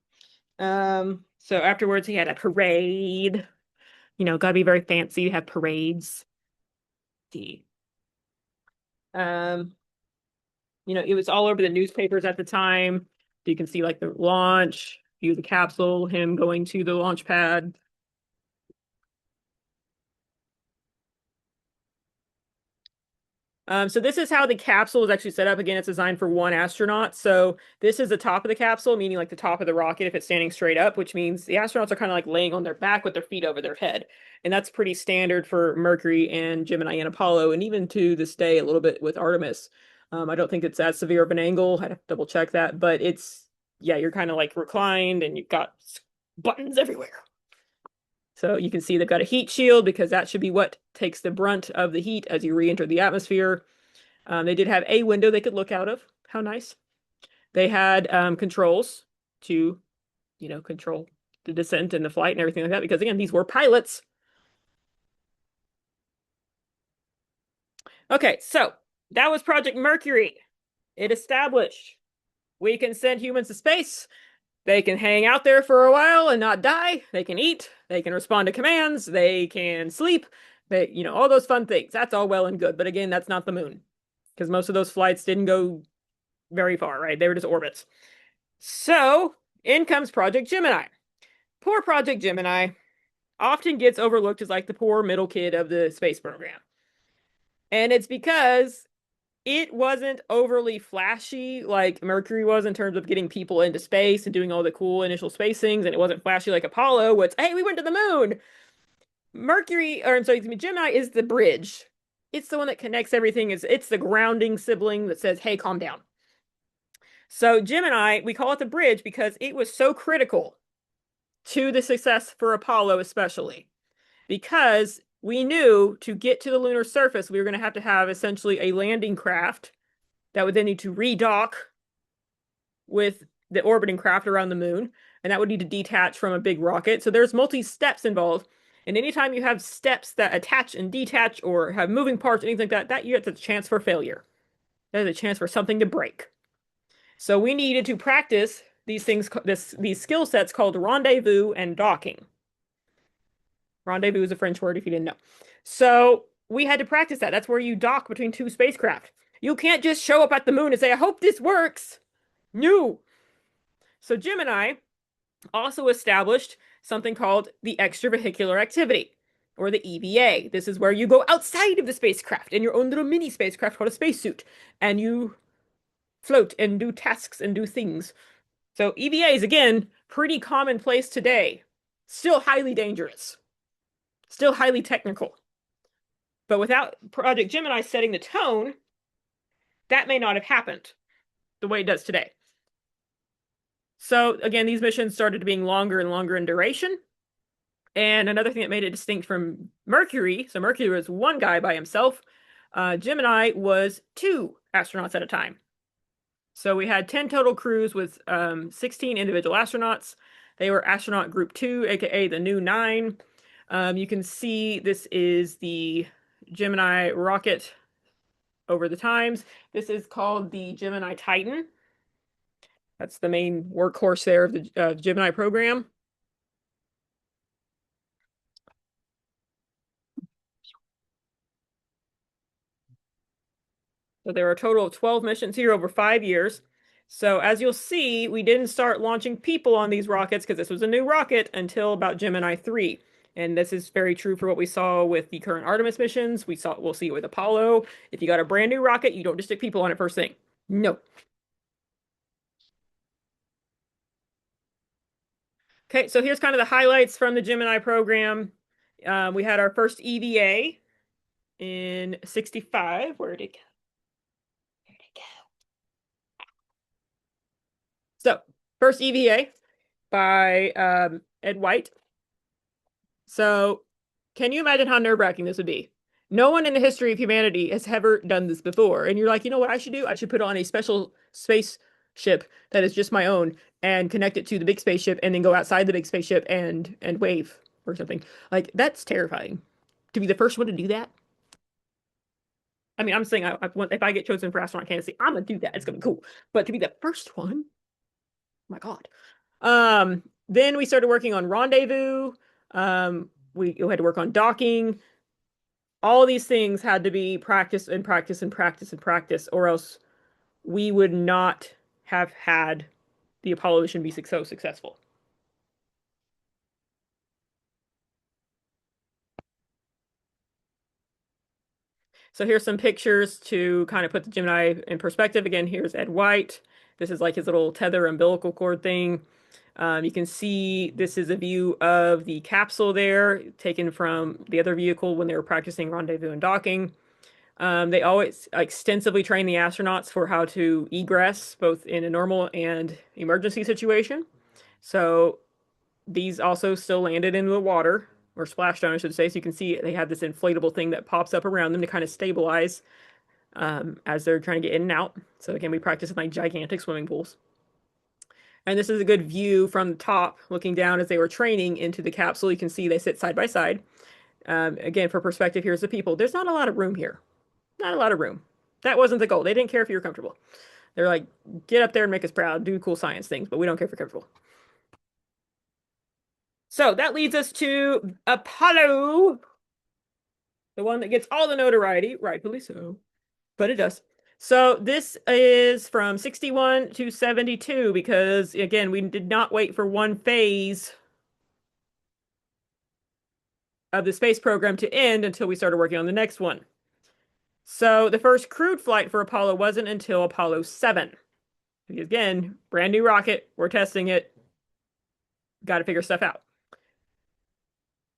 Speaker 1: So afterwards he had a parade. Gotta be very fancy to have parades. See. Um, it was all over the newspapers at the time. You can see like the launch, view of the capsule, him going to the launch pad. So this is how the capsule is actually set up. Again, it's designed for one astronaut. So this is the top of the capsule, meaning like the top of the rocket if it's standing straight up, which means the astronauts are kind of like laying on their back with their feet over their head. And that's pretty standard for Mercury and Gemini and Apollo, and even to this day, a little bit with Artemis. I don't think it's as severe of an angle. I'd have to double check that, but yeah, you're kind of like reclined and you've got buttons everywhere. So you can see they've got a heat shield because that should be what takes the brunt of the heat as you re-enter the atmosphere. They did have a window they could look out of. How nice. They had controls to, control the descent and the flight and everything like that. Because again, these were pilots. Okay, so that was Project Mercury. It established we can send humans to space. They can hang out there for a while and not die. They can eat. They can respond to commands. They can sleep. All those fun things. That's all well and good. But again, that's not the moon because most of those flights didn't go very far, right? They were just orbits. So in comes Project Gemini. Poor Project Gemini often gets overlooked as like the poor middle kid of the space program. And it's because it wasn't overly flashy like Mercury was in terms of getting people into space and doing all the cool initial space things, and it wasn't flashy like Apollo, which, hey, we went to the moon. Mercury, or I'm sorry, Gemini is the bridge. It's the one that connects everything. It's the grounding sibling that says, hey, calm down. So Gemini, we call it the bridge because it was so critical to the success for Apollo, especially because we knew to get to the lunar surface, we were going to have essentially a landing craft that would then need to redock with the orbiting craft around the moon, and that would need to detach from a big rocket. So there's multi steps involved. And anytime you have steps that attach and detach or have moving parts, anything like that, you have a chance for failure. There's a chance for something to break. So we needed to practice these things, these skill sets called rendezvous and docking. Rendezvous is a French word if you didn't know. So we had to practice that. That's where you dock between two spacecraft. You can't just show up at the moon and say, I hope this works. No. So Gemini also established something called the extravehicular activity, or the EVA. This is where you go outside of the spacecraft in your own little mini spacecraft called a spacesuit, and you float and do tasks and do things. So EVA is, again, pretty commonplace today. Still highly dangerous. Still highly technical. But without Project Gemini setting the tone, that may not have happened the way it does today. So again, these missions started being longer and longer in duration. And another thing that made it distinct from Mercury, so Mercury was one guy by himself. Gemini was 2 astronauts at a time. So we had 10 total crews with 16 individual astronauts. They were astronaut group 2, aka the new 9. You can see this is the Gemini rocket over the times. This is called the Gemini Titan. That's the main workhorse there of the Gemini program. So there are a total of 12 missions here over 5 years. So as you'll see, we didn't start launching people on these rockets because this was a new rocket until about Gemini 3. And this is very true for what we saw with the current Artemis missions. We'll see it with Apollo. If you got a brand new rocket, you don't just stick people on it first thing. No. Okay, so here's kind of the highlights from the Gemini program. We had our first EVA in 65. Where'd it go? Where'd it go? So, first EVA by Ed White. So, can you imagine how nerve-wracking this would be? No one in the history of humanity has ever done this before. And you're like, you know what I should do? I should put on a special spaceship that is just my own and connect it to the big spaceship and then go outside the big spaceship and wave or something. Like, that's terrifying. To be the first one to do that? I mean, I'm saying if I get chosen for astronaut candidacy, I'm gonna do that. It's gonna be cool. But to be the first one, oh my God. Then we started working on rendezvous. We had to work on docking. All these things had to be practice and practice and practice and practice, or else we would not have had the Apollo mission be so successful. So here's some pictures to kind of put the Gemini in perspective. Again, here's Ed White. This is like his little tether umbilical cord thing. You can see this is a view of the capsule there, taken from the other vehicle when they were practicing rendezvous and docking. They always extensively train the astronauts for how to egress, both in a normal and emergency situation. So these also still landed in the water, or splashed on, I should say. So you can see they have this inflatable thing that pops up around them to kind of stabilize as they're trying to get in and out. So again, we practice in like gigantic swimming pools. And this is a good view from the top, looking down as they were training into the capsule. You can see they sit side by side. Again, for perspective, here's the people. There's not a lot of room here. Not a lot of room. That wasn't the goal. They didn't care if you were comfortable. They're like, get up there and make us proud, do cool science things, but we don't care if you're comfortable. So that leads us to Apollo, the one that gets all the notoriety, rightfully so, but it does. So this is from 61 to 72 because, again, we did not wait for one phase of the space program to end until we started working on the next one. So the first crewed flight for Apollo wasn't until Apollo 7. Again, brand new rocket, we're testing it, got to figure stuff out.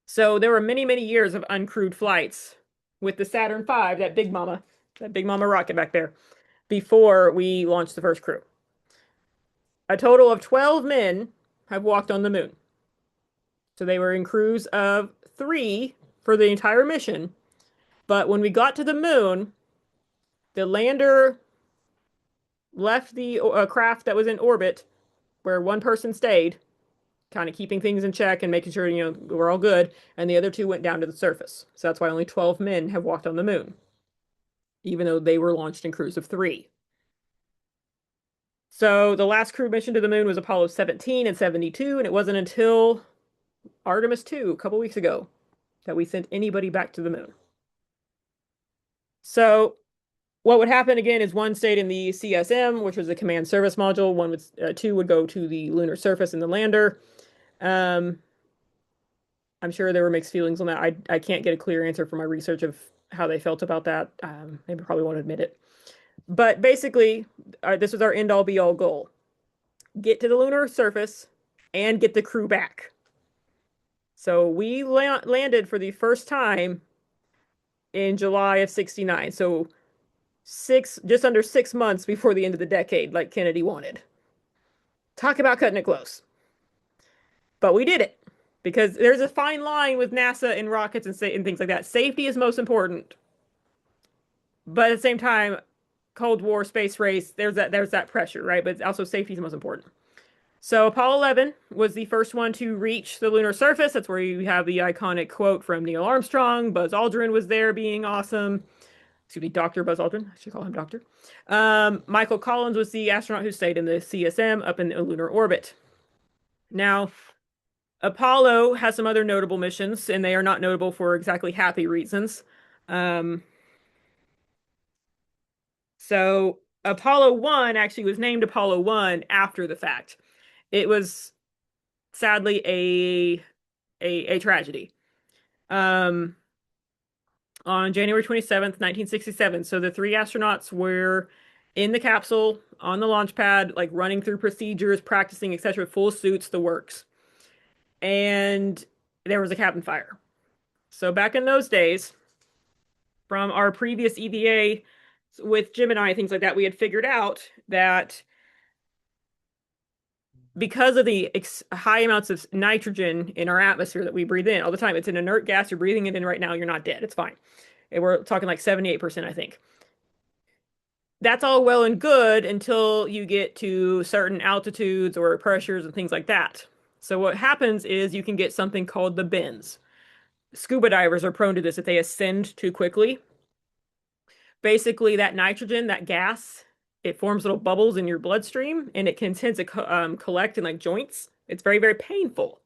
Speaker 1: So there were many, many years of uncrewed flights with the Saturn V, that big mama rocket back there, before we launched the first crew. A total of 12 men have walked on the moon. So they were in crews of 3 for the entire mission. But when we got to the moon, the lander left the craft that was in orbit where one person stayed, kind of keeping things in check and making sure, we're all good. And the other 2 went down to the surface. So that's why only 12 men have walked on the moon, even though they were launched in crews of 3. So the last crew mission to the moon was Apollo 17 and 72, and it wasn't until Artemis 2 a couple weeks ago that we sent anybody back to the moon. So what would happen again is one stayed in the CSM, which was the command service module. 2 would go to the lunar surface in the lander. I'm sure there were mixed feelings on that. I can't get a clear answer from my research of how they felt about that. They probably won't admit it. But basically, this was our end all be all goal. Get to the lunar surface and get the crew back. So we landed for the first time in July of 69. So just under 6 months before the end of the decade, like Kennedy wanted. Talk about cutting it close. But we did it because there's a fine line with NASA and rockets and things like that. Safety is most important. But at the same time, Cold War space race, there's that pressure, right? But also safety is the most important. So Apollo 11 was the first one to reach the lunar surface. That's where you have the iconic quote from Neil Armstrong. Buzz Aldrin was there being awesome. Excuse me, Dr. Buzz Aldrin. I should call him Doctor. Michael Collins was the astronaut who stayed in the CSM up in the lunar orbit. Now, Apollo has some other notable missions, and they are not notable for exactly happy reasons. Um, so Apollo 1 actually was named Apollo 1 after the fact. It was sadly a tragedy. Um, on January 27th, 1967. So the 3 astronauts were in the capsule on the launch pad, like running through procedures, practicing, etc., full suits, the works. And there was a cabin fire. So back in those days, from our previous EVA with Gemini, things like that, we had figured out that because of the high amounts of nitrogen in our atmosphere that we breathe in all the time, it's an inert gas. You're breathing it in right now. You're not dead. It's fine. And we're talking like 78%, I think. That's all well and good until you get to certain altitudes or pressures and things like that. So what happens is you can get something called the bends. Scuba divers are prone to this if they ascend too quickly. Basically, that nitrogen, that gas, it forms little bubbles in your bloodstream and it can tend to collect in like joints. It's very, very painful.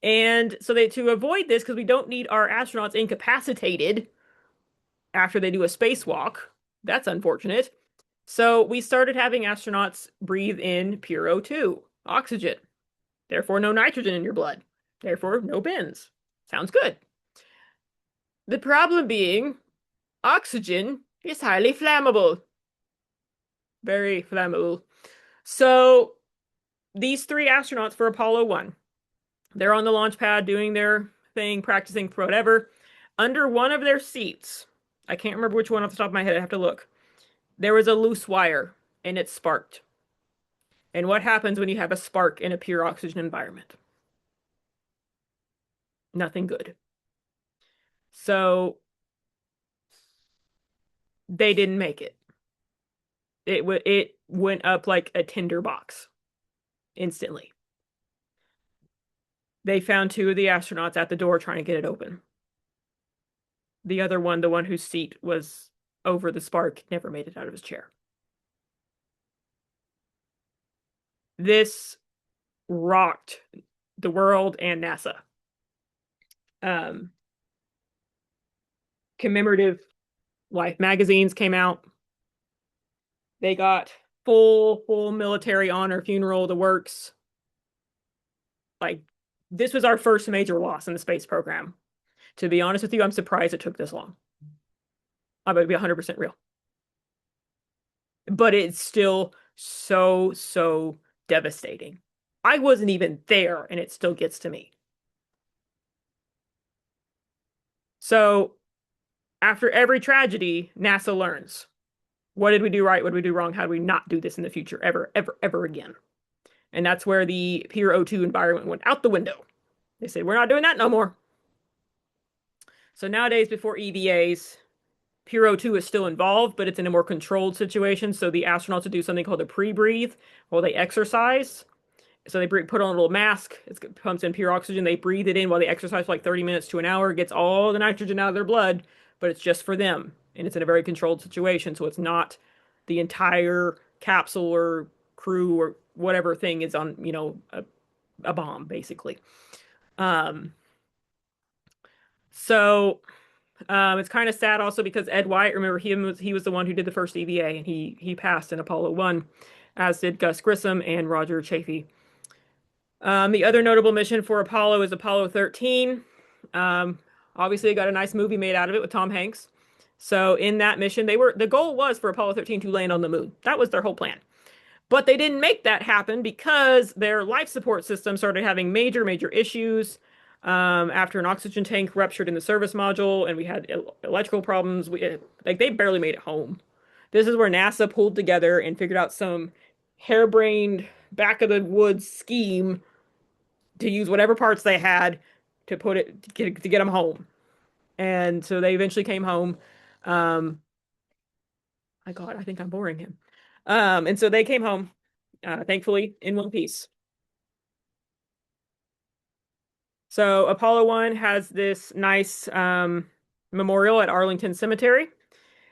Speaker 1: And so they to avoid this, because we don't need our astronauts incapacitated after they do a spacewalk. That's unfortunate. So we started having astronauts breathe in pure O2, oxygen. Therefore, no nitrogen in your blood. Therefore, no bends. Sounds good. The problem being, oxygen is highly flammable. Very flammable. So these three astronauts for Apollo 1, they're on the launch pad doing their thing, practicing for whatever. Under one of their seats, I can't remember which one off the top of my head, I have to look. There was a loose wire and it sparked. And what happens when you have a spark in a pure oxygen environment? Nothing good. So they didn't make it. It went up like a tinder box instantly. They found two of the astronauts at the door trying to get it open. The other one, the one whose seat was over the spark, never made it out of his chair. This rocked the world and NASA. Um, Commemorative Life magazines came out. They got full military honor, funeral, the works. Like, this was our first major loss in the space program. To be honest with you, I'm surprised it took this long. I'm going to be 100% real. But it's still so devastating. I wasn't even there, and it still gets to me. So, after every tragedy, NASA learns. What did we do right? What did we do wrong? How do we not do this in the future ever again? And that's where the pure O2 environment went out the window. They said, we're not doing that no more. So nowadays, before EVAs, pure O2 is still involved, but it's in a more controlled situation. So the astronauts would do something called a pre-breathe while they exercise. So they put on a little mask. It pumps in pure oxygen. They breathe it in while they exercise for like 30 minutes to an hour. It gets all the nitrogen out of their blood, but it's just for them. And it's in a very controlled situation. So it's not the entire capsule or crew or whatever thing is on, a bomb, basically. Um, so it's kind of sad also because Ed White, remember he was the one who did the first EVA and he passed in Apollo 1, as did Gus Grissom and Roger Chaffee. The other notable mission for Apollo is Apollo 13. Um, Obviously, got a nice movie made out of it with Tom Hanks. So in that mission, the goal was for Apollo 13 to land on the moon. That was their whole plan. But they didn't make that happen because their life support system started having major issues after an oxygen tank ruptured in the service module, and we had electrical problems. Like they barely made it home. This is where NASA pulled together and figured out some harebrained back of the woods scheme to use whatever parts they had to get them home. And so they eventually came home. My God, I think I'm boring him. And so they came home, thankfully, in one piece. So Apollo 1 has this nice memorial at Arlington Cemetery.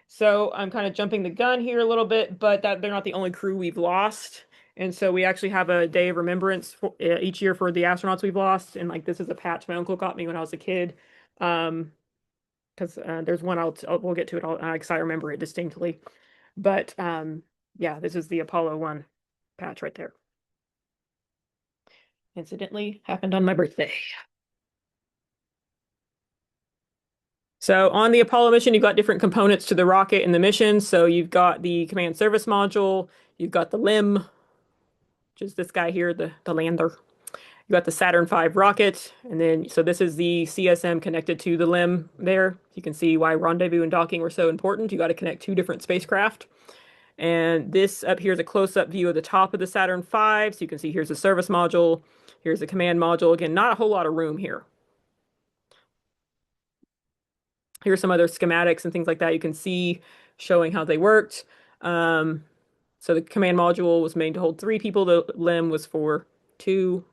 Speaker 1: So I'm kind of jumping the gun here a little bit, but that they're not the only crew we've lost. And so we actually have a day of remembrance each year for the astronauts we've lost. And like this is a patch my uncle got me when I was a kid. Because there's one we'll get to it all because I remember it distinctly. But yeah, this is the Apollo 1 patch right there. Incidentally, happened on my birthday. So on the Apollo mission, you've got different components to the rocket and the mission. So you've got the command service module, you've got the LIM, which is this guy here, the lander. You got the Saturn V rocket, and then so this is the CSM connected to the LIM there. You can see why rendezvous and docking were so important. You got to connect two different spacecraft. And this up here is a close-up view of the top of the Saturn V. So you can see here's the service module, here's the command module. Again, not a whole lot of room here. Here's some other schematics and things like that you can see showing how they worked. Um, so the command module was made to hold 3 people. The LIM was for 2.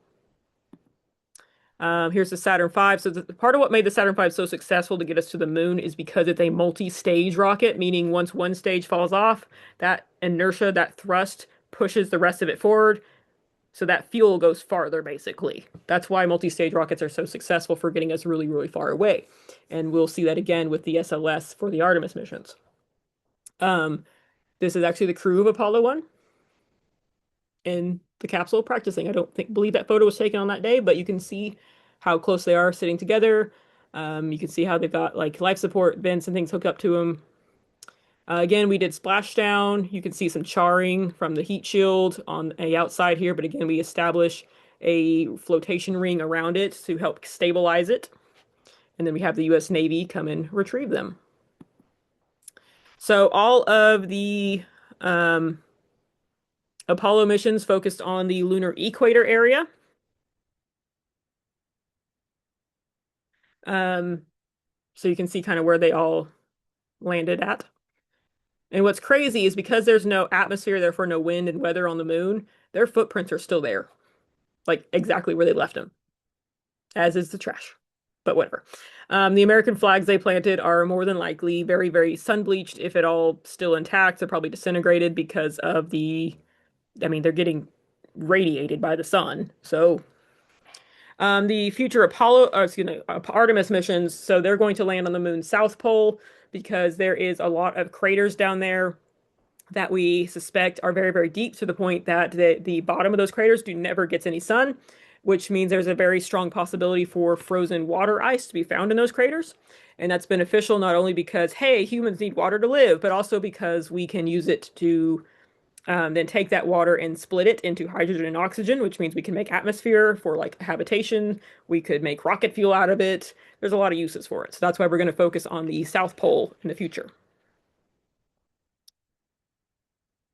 Speaker 1: Here's the Saturn V. So part of what made the Saturn V so successful to get us to the moon is because it's a multi-stage rocket, meaning once one stage falls off, that inertia, that thrust pushes the rest of it forward. So that fuel goes farther, basically. That's why multi-stage rockets are so successful for getting us really, really far away. And we'll see that again with the SLS for the Artemis missions. Um, this is actually the crew of Apollo 1 in the capsule practicing. I don't believe that photo was taken on that day, but you can see how close they are sitting together. You can see how they've got like life support vents and things hooked up to them. Again, we did splashdown. You can see some charring from the heat shield on the outside here, but again, we establish a flotation ring around it to help stabilize it. And then we have the US Navy come and retrieve them. So all of the um, Apollo missions focused on the lunar equator area. Um, so you can see kind of where they all landed at. And what's crazy is because there's no atmosphere, therefore no wind and weather on the moon, their footprints are still there, like exactly where they left them, as is the trash. But whatever. The American flags they planted are more than likely very, very sun bleached, if at all still intact. They're probably disintegrated because of I mean, they're getting radiated by the sun. So the future Artemis missions, so they're going to land on the moon's south pole because there is a lot of craters down there that we suspect are very, very deep to the point that the bottom of those craters do never gets any sun, which means there's a very strong possibility for frozen water ice to be found in those craters. And that's beneficial not only because, hey, humans need water to live, but also because we can use it to then take that water and split it into hydrogen and oxygen, which means we can make atmosphere for like habitation. We could make rocket fuel out of it. There's a lot of uses for it. So that's why we're going to focus on the South Pole in the future.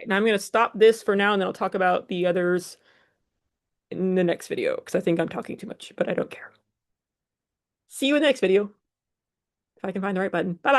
Speaker 1: And I'm going to stop this for now, and then I'll talk about the others in the next video, because I think I'm talking too much, but I don't care. See you in the next video, if I can find the right button. Bye-bye.